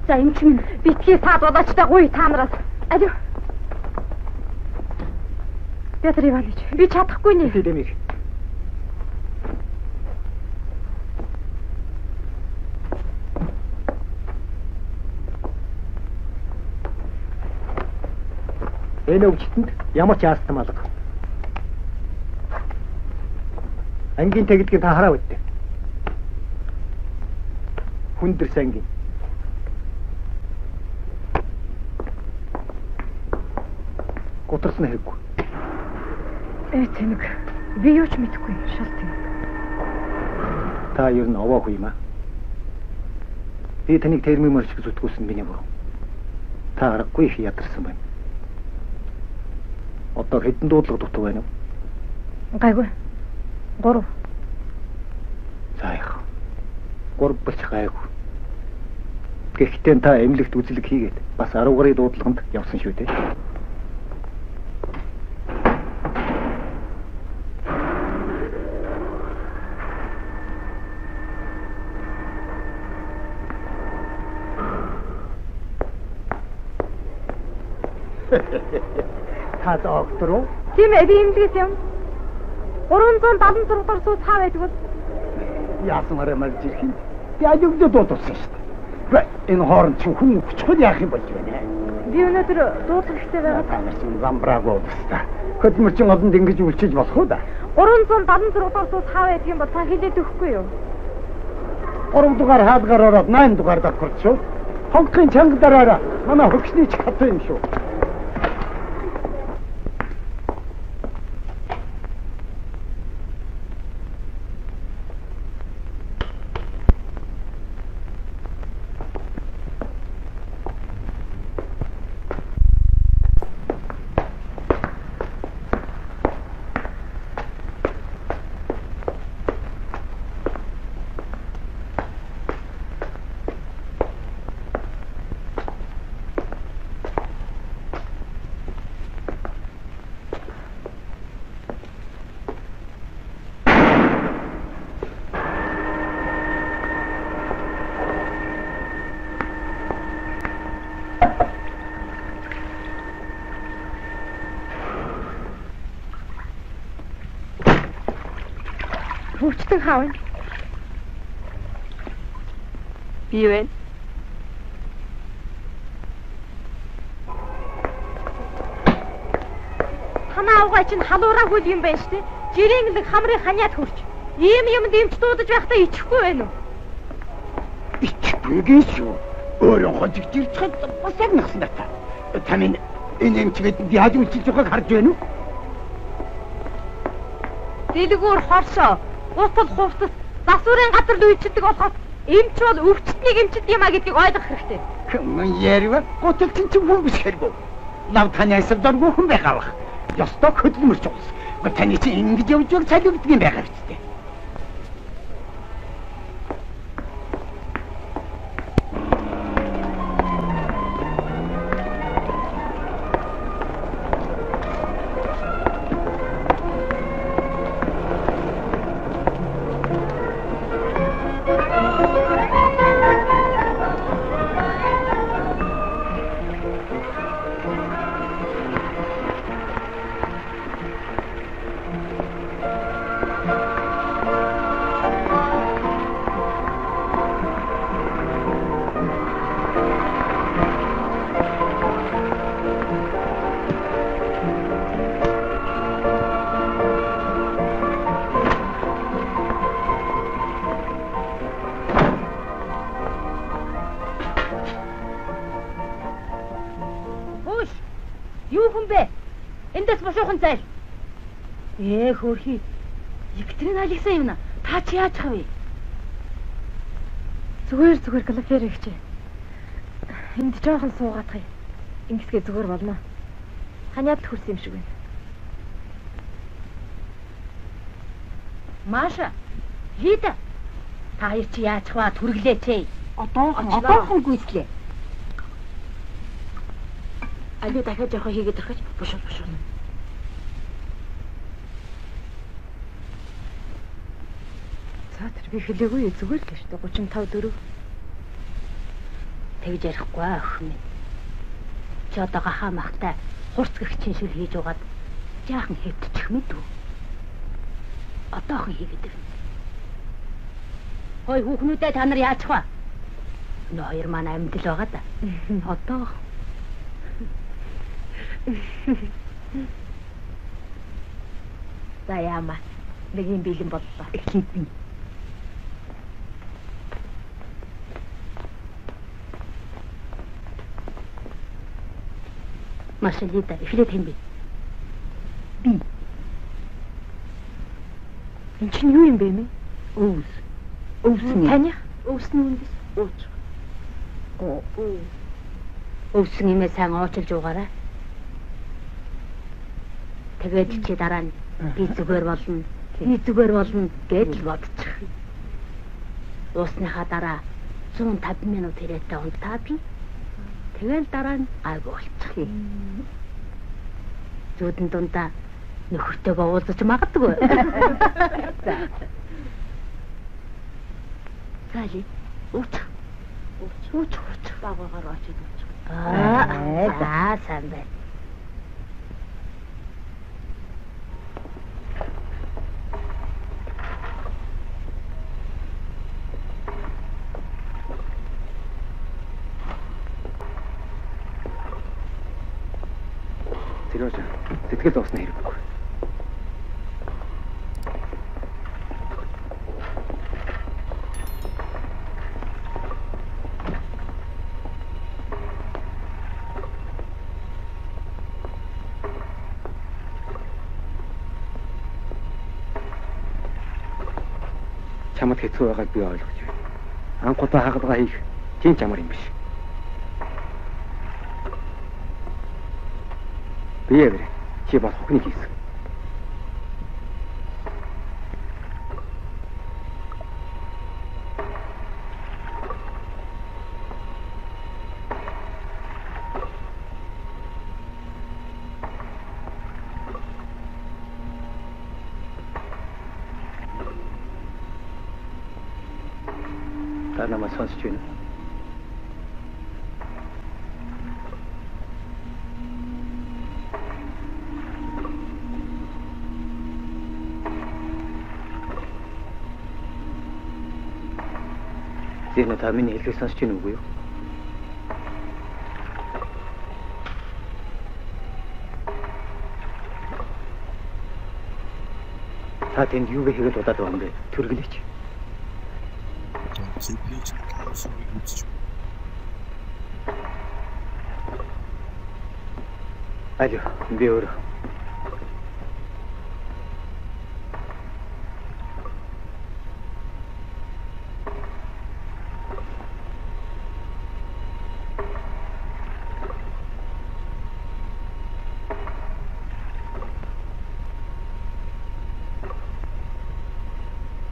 За эмч минь битгий саад удаач даггүй та нараас. Алив. Петр Иванович, би чадахгүй нэ. Дэмиг. Энэ өвчтөнд ямар ч яастам алга. Ангийн тэгдгийг та хараа үтээ. Хүндэр сангийн. Гутарсан хэрэггүй. Тэнэг. Би юу ч мэдэхгүй. Шал тэнэг. Та ер нь овоогүй юм аа. Би таныг термийн морчиг зүтгүүлсэн миний буруу. Та харахгүй их ядарсан байна. Одоо хэдэн дуудлага дутуу байна уу? Гайгүй. 3. За яах. 3 болч гайгүй. Гэхдээ та эмнэлэгт үзлэг хийгээд бас 10 гаруй дуудлаганд явсан шүү дээ. Та доктор уу? Тийм ээ, би эмнэлгээс юм. 376 дахь сууц хаа байдаг бол? Яасмараа марж ирэх юм. Би аливдод дуудсан шүү дээ. Энэ хооронд чинь хүн хүчгүй яах юм болж байна. Би өнөөдөр дуудлага ихтэй байгаа. Та нар чинь замбраагүй баста. Хөдөлмөрчин олонд ингэж үлчиж болох уу да? 376 дахь сууц хаа байдаг юм бол та хэлээд өгөхгүй юу? 3 дугаар хаалгаар ороод 8 дугаар давхарч шүү. Хонхын чанга дараараа манай хөгшний ч хатуу юм шүү. Хөвчтөн хаав нь. Би вэ? Танаа авгаа чинь халуураагүй юм байна шүү дээ. Жирэнгэлэг хамрыг ханиад хөрч. Ийм юмд эмч дуудаж байхдаа ичихгүй байх уу? Ичбэгээ шүү. Өөрөө хожигч ирчхэд бас яг нахсан даа. Тамин энэ эмчгээд яаж үлчилж байгааг харж байна уу? Дэлгүүр хоршоо. Гутал хувцас засварын газар л үйчдэг болохоос эмч бол өвчтнийг эмчд юм а гэдгийг ойлгох хэрэгтэй. Кэмэн ярива гутал чинь хүн биш хэрэг. Лав таны асар дөрвөн хүн байгаах. Ёстой хөдөлмөрч уус. Таны чинь ингэж явж байгааг цалигддаг юм байгаа хэвчтэй. Зайл. Хөөрхий. Екатерин Алексеевна юм. Та чи яаж хав вэ? Зүгээр галафер ихчээ. Энд жоохон суугаадах юм. Ингэсгээ зүгээр болно. Ханиад л хүрсэн юм шиг байна. Маша, Лида. Та хоёр чи яаж хаваад хүргэлээч ээ. Одоохон гүйцлээ. Али дахиад явах хийгээд ирэх гэж бушуу. Би хэлээгүй зүгээр л шүү дээ 35 4. Тэгж ярихгүй охин минь. Чи одоо гахаа махтай хурц гэрчин шил хийж угаад жаахан хэвтчих мэдв. Одоохон хийгээд ирнэ. Хой хүүхнүүдээ та нар яачих вэ? Нөө хоёр маань амьд л байгаа да. Одоо За яама. Нэг юм бэлэн боллоо. Маша Лида, эхлээд хэм бэ? Би. Энд чинь юу юм бэ мэ? Өвсөн. Таних? Өвсөн үндс. Өвсөн юмээ сайн уучлж уугаарай. Тэгээд чи дараа нь би зүгээр болно гэж л бодчих. Уусныхаа дараа 150 минут хэрэгтэй унтаа би. Тэгэл дараа нь гайгүй болчих. Зүудэн дундаа нөхөртөөгөө уулзаж магадгүй. Зали ууч багаагаар очиж ууч. Сайн байна. Сэтгэл зовсны хэрэггүй. Чамд хэцүү байгааг би ойлгож байна. Анхудаа хагалгаа хийх тийм ч амар юм биш. Би яваа. Чи бол хөхний хийсэн. Та намайг сонсож байна. Зээнэ та миний хэлгийг сонсч байна уу? Та тэнд юу хийгээд удаад байгаа юм бэ? Төргөлөөч. Алло, би өөрөө.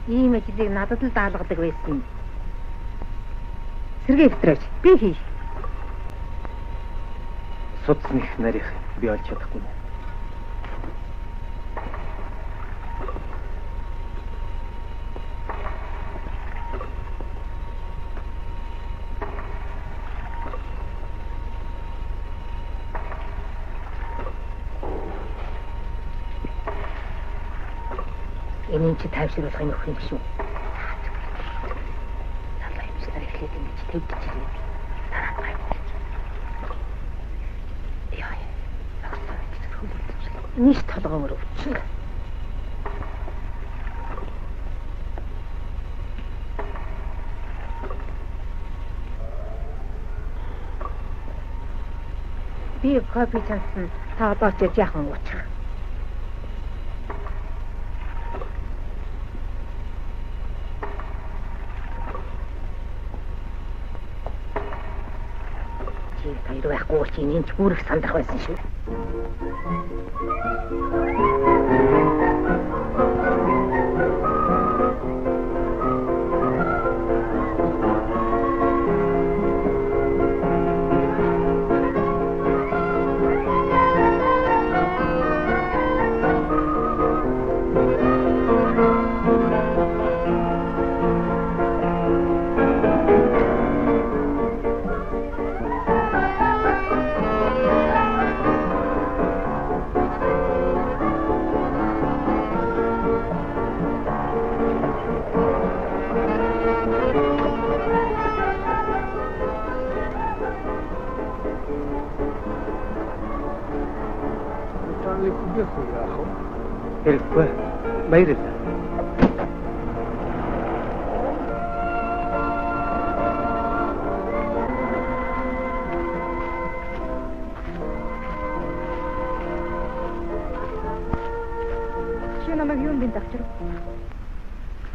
Ийм ажлыг надад л даалгадаг байсан. Сэргээ хэвтрээч. Би хий. Судасны их нарийнх би олж чадахгүй. Энийг чи тайвшруулах юм өхөн шүү. Талаа юмсаар эхлээд ингэж төвдөж ирээ. Дараа нь гайвах. Яа. Нийт толгоо өрөвч. Би кофе чансан та одоо ч яахан уучих. Хоёр байхгүй чи энэ ч бүрэх сандах байсан шүү. Хэрэггүй. Баярлалаа. Чи намайг юунд авчир?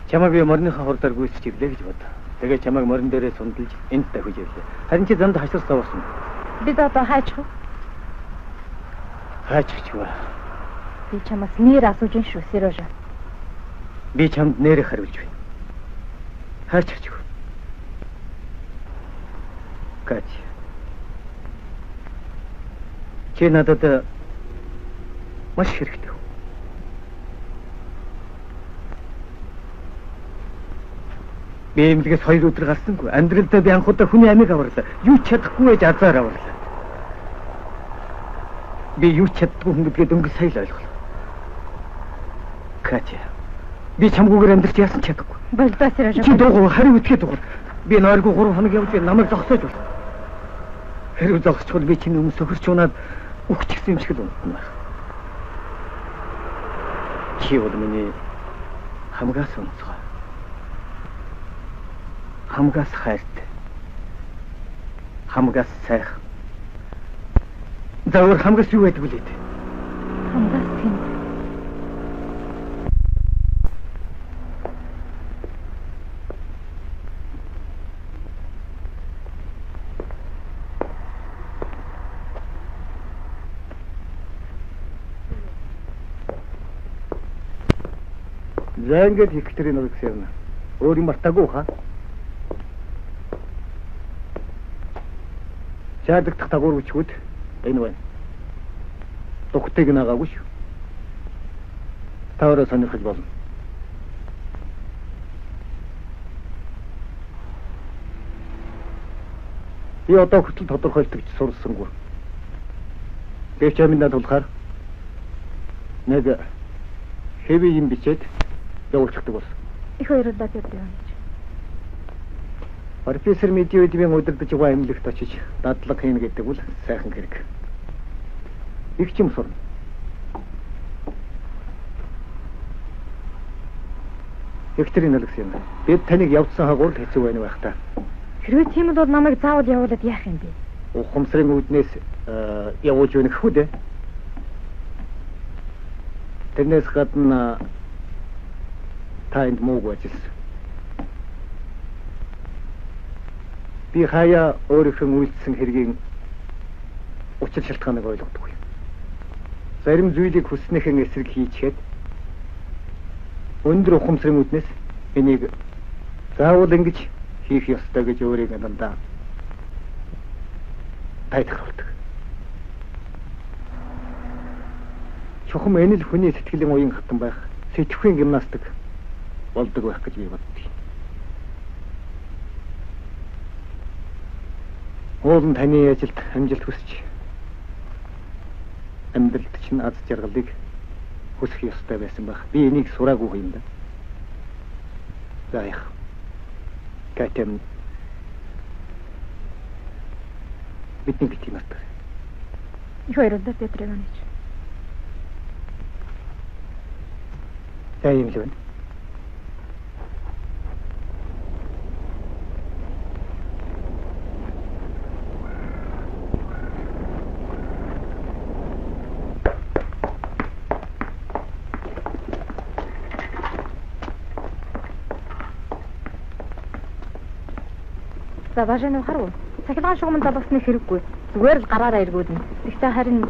Чамайг би морныхаа хурдаар гүйцэж ирлээ гэж бод. Тэгээ чамайг морин дээрээ сундалж энд тавьж ирлээ. Харин чи занд хашир савсан. Бид одоо хайчих уу? Хайчих ба. Би чамаас нэр асууж ин шүү, Сережа. Би чамд нэрийг хариулж байна. Хайчих. Кать. Чи надад маш хэрэгтэй. Би эмнэлгээс 2 өдөр гарсангүй. Амьдралдаа би анхудаа хүний амийг аварлаа. Юу ч чадахгүй байж азар аварлаа. Би юу ч чаддгүй хүн гэдгээ дөнгөж сая л ойлголоо. Катя. Би чамгүйгээр амьдрч яасан чадахгүй. Болдоо Сережа. Чи дуугүй хариу үтгээ дуугүй. Би нойргүй 3 хоног явж намайг зогсоож бол. Хариу зогсчихвол би чиний өмнө сөхөрч унаад үхчихсэн юм шиг л унтна. Чи бол миний хамгаас онцгой. Хамгаас хайртай. Хамгаас сайхан. Заавар хамгаас юу байдаг вэ? Хамгаас тийм. За ингэж Екатерина Алексеевна. Өөр юм мартаагүй хаа? Чаадагдах тагуур үчгүүд энэ байна. Тухтыг наагаагүй шүү. Тавраа сонирхож болно. Би одоо хүртэл тодорхойлтогч сурсангүй. Гэвч аминдаа тулахаар нэг хэви юм бичээд явуулчихдаг болсон. Их баярлалаа гэдэг юм. Профессор Медведевийн удирдах байгаа эмнэлэгт очиж дадлага хийнэ гэдэг бол сайхан хэрэг. Их ч юм сурна. Эктрийн нөлөс юм. Бид таныг явуулсан хагуул хэцүү байна байх та. Хэрвээ тийм л бол намайг заавал явуулаад яах юм бэ? Ухамсарын үүднээс явуулж өгөх үү дээ. Тэрнээс гадна та энд мууг ажилласан. Би хаяа өөрийнхөө үйлдэлсэн хэргийн учир шалтгааныг ойлгодоггүй. Зарим зүйлийг хүснэхэн эсрэг хийчихэд өндөр ухамсарын үүднээс энийг заавал ингэж хийх ёстой гэж өөрийгөө дандаа тайлбарлуулдаг. Чухам энэ л хүний сэтгэлийн уян хатан байх, сэтгэхүйн гимнастик болдог байх гэж би боддог. Уулын таны ажилд амжилт хүсэж амьдралд чинь аз жаргалыг хүсэх ёстой байсан байх. Би энийг сураагүй юм да. За яах. Гэтэм бидний бити мартаа. Их хоёроо Петр Иванович. За юм л байна. За бажаны харав. Цахилгаан шугамд залгасны хэрэггүй. Зүгээр л гараараа эргүүлнэ. Гэхдээ харин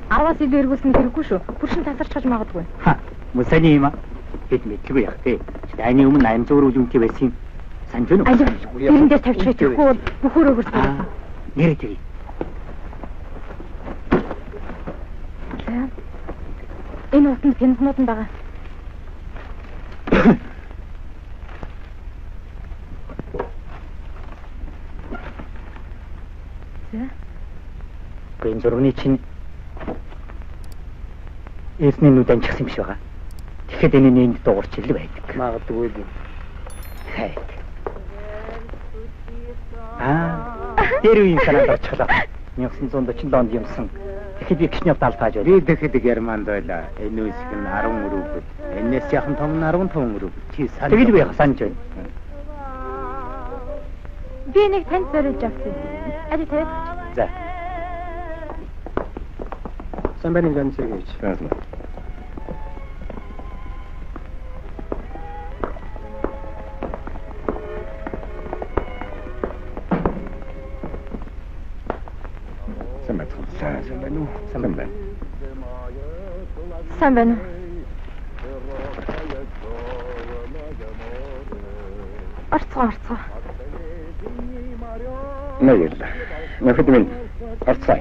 10-аас илүү эргүүлсэн хэрэггүй шүү. Бүршин тасарчж магадгүй. Мөсөний юм аа. Бид мэдлгүй яах вэ? Дайны өмнө 800 үйл үнэтэй байсан. Санж байна уу? Дэрэн дээр тавьчих тэгэхгүй бол бүхөр өгөрсөн. Нэрээ тэр. Энэ утанд пенснууд нь байгаа. Гэн зурганы чинь эсний нүд амжихсан юм шиг байгаа. Тэгэхэд энэ нэнд дуурч ил байдаг. Магадгүй л. Хайт. Тэр үеийн санаанд орчихлоо. 1947 онд юмсан. Тэгэхэд би гişнэв талфааж байл. Би тэгэхэд Германд байлаа. Энэ үсг нь 10 рубль. Энэс яхан том нь 15 рубль. Чи сан. Тэгэл би санаж байна. Би нэг танд зориулж авсан. Ари тавь. За. Самбарын Иван Сергеевич. Ясно. Сайн байна уу? Орцгоо. Нэг л. Нөхөд минь орцгоо.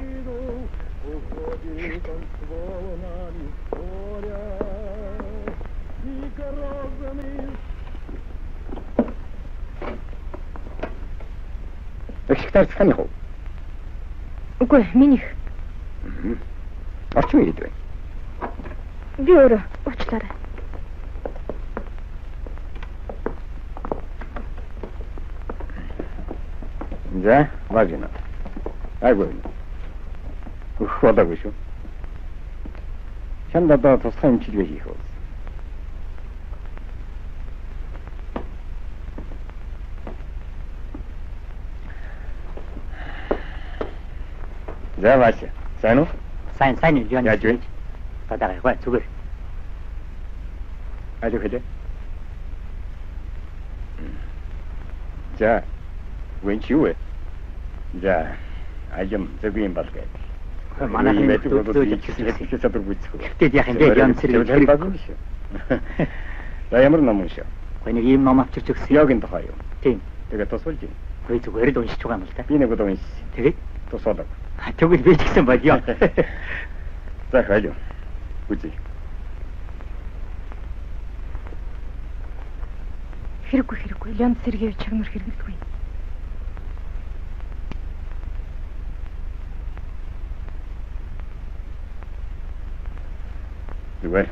Экскретарь сан яах вэ? Үгүй, минийх. Орчин үед байна. Би өөрөө уучлаарай. За, важно. Айгүй. Ух, удаагүй шүү. Чамд одоо тусгай хэмжлэг хийх үү? За, Вася. Сайн уу? Сайн Леонид. Яаж вэ? Гадаа гай зүгээр. Алуу хэлээ. За, вэнч юу вэ? За, ажим зөвгийн балгай. Манай мэдээ зөвлөж хэлсэн чадвар бүцэх. Тэгэд яах юм бэ? Янз хэрэг баггүй шүү. За ямар ном уншаа? Нэг ийм ном авчирч өгсөн. Йогийн тухай юу? Тийм. Тэгээд тусвалж байна. Би зүгээр л уншиж байгаа юм л да. Би нэг удаа уншсан. Тэгээд тусвалаа. Тэгвэл би ч гэсэн бодё. За хайлуу. Үзье. Хэрэггүй. Леонид Сергеевич чагнар хэрэглэдэггүй. Зүгээр.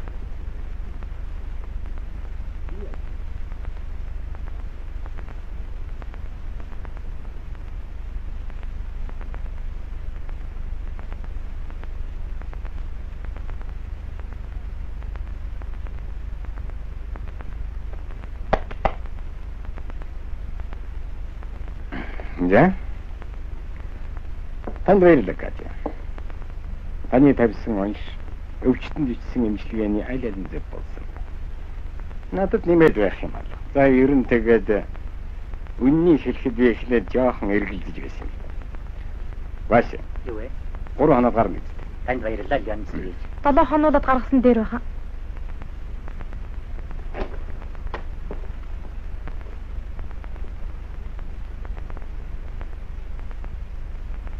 За. Танд баярлалаа Катя. Таны тавьсан онш өвчтөнд ичсэн эмчилгээний аль алин зөв болсон. Надад нэмээд байх юм аа. За ер нь тэгээд үннийг хэлэхэд би эхлээд жоохон эргэлдэж байсан юм. Бааш. Юу вэ? 3 хоног гарна гэж. Танд баярлалаа Янс гэж. 7 хоноод гаргасан дээр байхаа.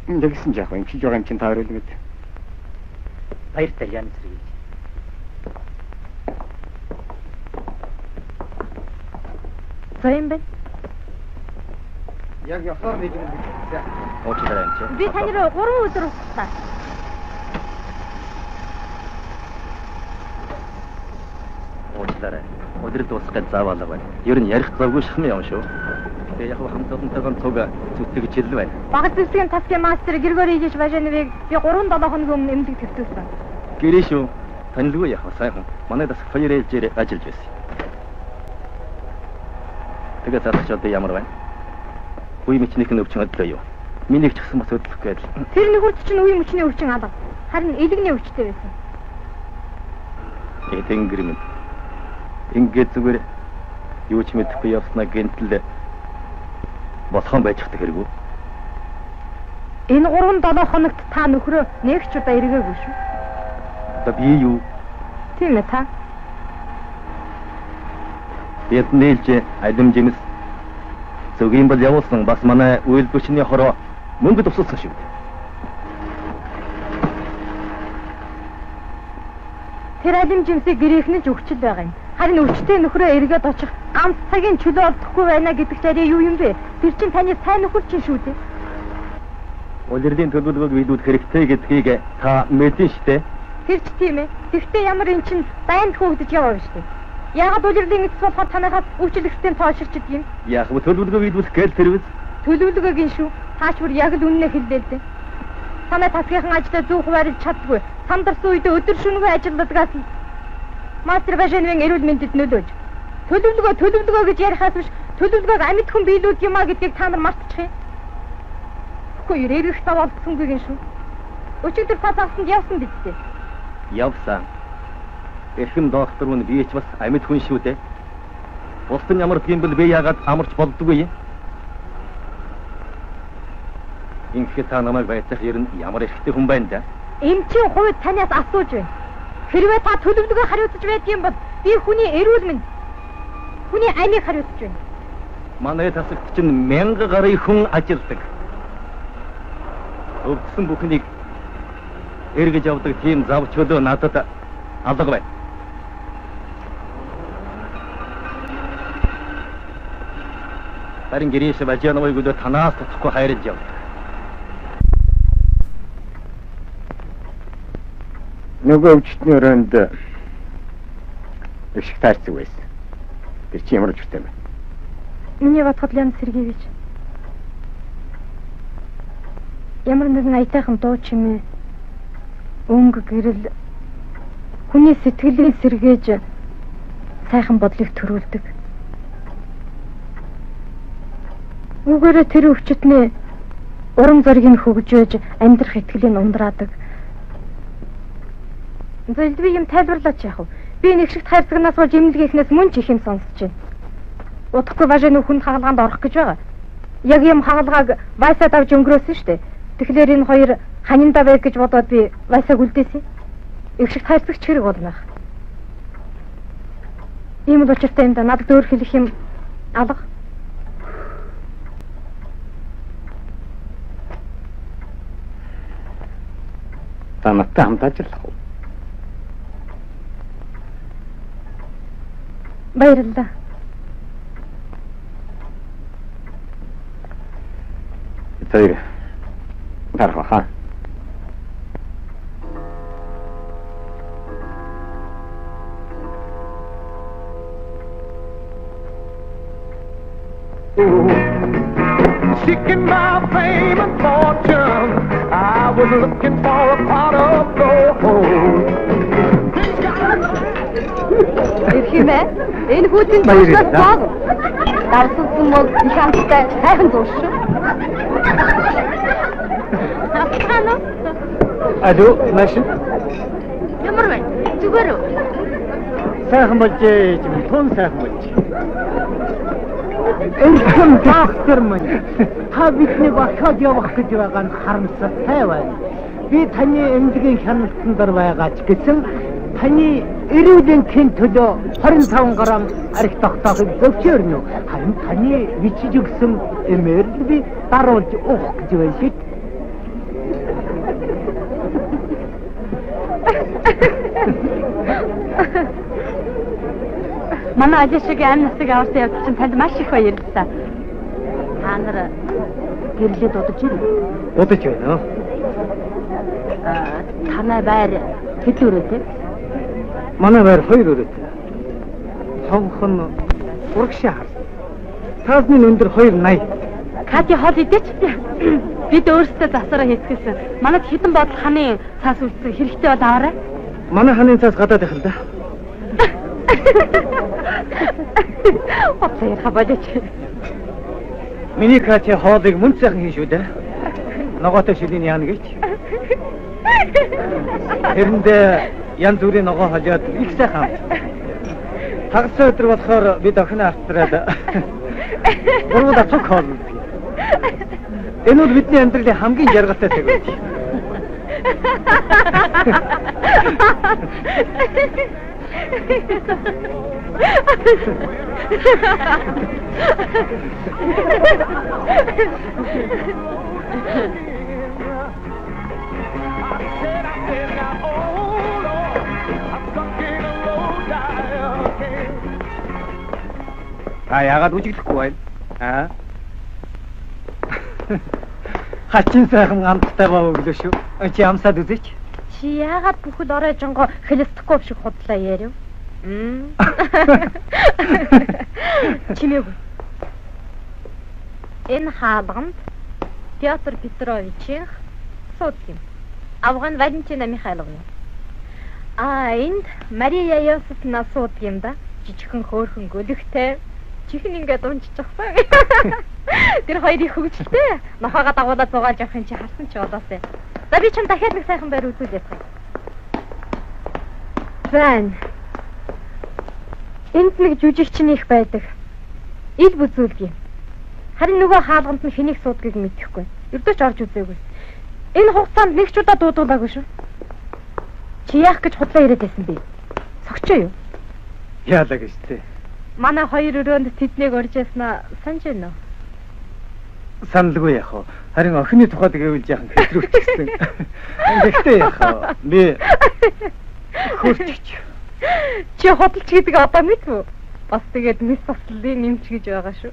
Тэгсэн жаах юм чи жоохон чин таарал мэд. Баяртай Янс гэж. Зоин бэ? Яг явахаар нэг юм. За. Уучлаарай энэ. Би таны руу 3 өдөр уцлаа. Уучлаарай. Өдрөд дуусгах заавал байна. Ер нь ярих завгүй шахмын юм шүү. Тэгээ яг хамтдантайгаа цуг зүтгэж хэл байна. Багц зүсгийн таскын мастер Григорий Ижич Бажановыг би 3-7 хоног өмнө эмнэлэг төвтүүлсэн. Гэрээ шүү. Танилгүй яах вэ сайн хүн. Манай дасгал хоёр ээлжээр ажиллаж байсан. Тэгээ цааш одоо ямар байна? Үе мичнийх нь өвчин одлоо юу? Миний ч гэсэн бас өдлөх гээд л. Тэр нөхөрт чинь үе мөчний өвчин алга. Харин элэгний өвчтэй байсан. Тэнгэр минь. Ингээд зүгээр юу ч мэдэхгүй явснаа гэнтэл болохон байж хата хэрэггүй. Энэ 3-7 хоногт та нөхрөө нэг ч удаа эргээгүй шүү. Одоо би юу? Тийм ээ та. Бид нээлж алим жимс зөвгийн бол явуулсан бас манай үйл бүчний хороо мөнгө тусалсан шүү. Тэр алим жимсийг гэрээхнэж өгчл байгаа юм. Харин өвчтэй нөхрөө эргээд очих ганц цагийн чөлөө олдохгүй байна гэдэг ч арай юу юм бэ? Тэр чинь таны сайн нөхөр чинь шүү дээ. Улирлын төлөвлөгөөг биелүүлэх хэрэгтэй гэдгийг та мэдэн штэ. Тэр ч тийм ээ. Тэгвэл ямар эн чинь дайнд хөөгдөж яваа шүү дээ. Яагаад улирлын эцэс болохоор танахаас өвчлөлтөнд тооширч идэв юм? Яг нь төлөвлөгөө биелүүлэх гээл тэрвэс. Төлөвлөгөөгийн шүү. Таач бүр яг л үнэнээ хэллээ л дээ. Танай тасгийнхын ажлаа зөв хуваарлаж чаддгүй. Самдарсан үедээ өдөр шөнөгүй ажилладагаас мастер Бажановын эрүүл мэндэд нөлөөж. Төлөвлөгөө гэж ярихаас биш төлөвлөгөөг амьд хүн биелүүлдэг юм а гэдгийг та нар мартчих юм. Хөөе эргэх тав олдсонгүй гин шүү. Өчигдөр цаасанд явсан биз дээ. Явсан. Эрхэм доктор нь би ч бас амьд хүн шүү дээ. Бусд нь ямар тийм бэл би яагаад амарч болдгоо юм? Ингээд та намайг байцах ер нь ямар ихтэй хүн байна да? Эмчийн хувьд танаас асууж байна. Хэрвээ та төлөвлөгөө хариуцж байдаг юм бол би хүний эрүүл мэнд хүний амийг хариуцж байна. Манай тасагт чинь 1000 гаруй хүн ажилладаг. Өвдсөн бүхнийг эргэж явдаг тийм зав чөлөө надад алга байна. Харин Гриш Бажановыг өдөө танаас татахгүй хайрж явдаг. Нөгөө өвчтний өрөөнд их таарцэг байсан. Тэр чи ямар өвчтэй бэ? Миний бодоход Янс Сергеевич ямар нэгэн аятайхан дуу чимээ өнгө гэрэл хүний сэтгэлийг сэргээж сайхан бодлыг төрүүлдэг. Үгээрээ тэр өвчтний урам зориг нь хөгжөөж амьдрах итгэлийг ундраадаг. Зөвлөд би юм тайлбарлаач яах вэ? Би нэг шиг хайрцагнаас болж эмнэлгийнхнээс мөн ч их юм сонсож байна. Удахгүй Бажанов хүнд хагалгаанд орох гэж байгаа. Яг юм хагалгааг Вайсад авч өнгөрөөсөн шүү дээ. Тэгэхээр энэ хоёр ханиндаа байг гэж бодоод би Вайсаг үлдээсэн. Их шиг хайрцагч хэрэг болно. Ийм л учиртай юм да. Надад өөр хэлэх юм алга. Та надтай хамт ажиллах уу? Баярлалаа. Тэр дараагаа. Seeking my fame and fortune, I was looking for a pot of gold. Ирхимэ, энэ хүүтэн Баярлалаа. Давсан мод их амттай сайхан зууш шүү. Хана? Алло, машин. Ямар байна? Зүгээр үү? Сайхан болжээ, тун сайхан болжээ. Энэхэн доктор маань та бидний багшаад явах гэж байгаа нь харамсалтай байна. Би таны эмнэлгийн хяналтан дор байгаа ч гэсэн таны эрүүл энхийн төлөө 25 грамм арх тогтоохыг зөвшөөрнө. Харин таны бичиж өгсөн эмээр би даруулж уух гэж байна шүү. Манай ажишгийн амь насыг авсан явдал чинь танд маш их баярлалаа. Та нар гэрлээ дуудаж ирв. Удаж байна уу? Танай байр хэд өрөөтэй? Манай байр 2 өрөөтэй. Сонх нь урагшаа. Таасны өндөр 280. Кати хол идэж бид өөрсдөө засараа хийцгээсэн. Манайд хитэн бодол ханы цаас үлдсэн хэрэгтэй бол аваарай. Манай ханы цаас гадаад их л да. Оцоо хабадаж. Миний Кати хоолыг мөн сайхан хийн шүү дээ. Ногоотой шилийн яана гэж. Тэрэндээ янз бүрийн ногоо хажаад их сайхан. Хагас өдөр болохоор бид охин автраад гурван цог хоол. Энэ бол бидний амьдралын хамгийн жаргалтай цаг байд. Яагаад үжиглэхгүй байна? Хачин сайхан амттай баа өглөө шүү. Чи амсаад үзээч. Чи яагаад бүхэл орой жонго хлэстэхгүй шиг худлаа ярив? Чимээгүй. Энэ хаалганд Петр Петровичийн суудаг юм. Авган Валентина Михайловна. Энд Мария Йосефна суудаг юм да. Жижигхэн хөөрхөн гөлөгтэй. Чихэн ингээд унжчихсан. Тэр хоёр их хөвгөлтэй. Нохоогоо дагуулаад зугаалж явах юм чи харсан чи болоосэй. За би чам дахиад нэг сайхан байр үзүүлээд байгаа. Зэн. Энд нэг жүжигчин их байдаг. Ил бүзүүлгий. Харин нөгөө хаалганд нь хэнийг суудгийг мэдэхгүй. Ердөөч орж үзээгүй. Энэ хугацаанд нэг ч удаа дуудуулаагүй шүү. Чи яах гэж худлаа ирээд байсан бэ? Согчоо юу? Яалаа гэж тээ. Манай хоёр өрөөнд тэднийг орж яснаа санаж байна уу? Саналгүй яах вэ? Харин охины тухайд гэвэл яахан хэтрүүлчихсэн. Гэхдээ яах вэ? Би хурцч. Чи хөдөлч гэдэг одоо мэдвэ? Бас тэгээд мэс таслын нэмч гэж байгаа шүү.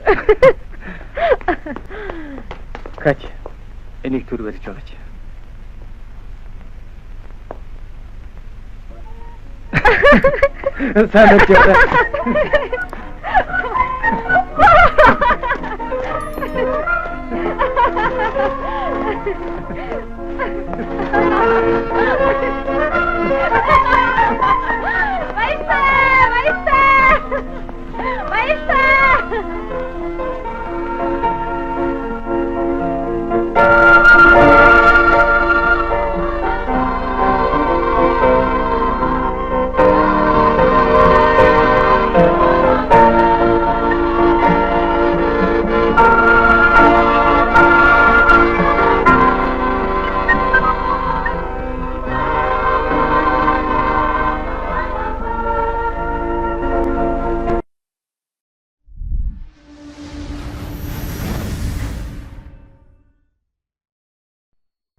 Катя, энийг төр барьж байгаа чи. Санаж яа.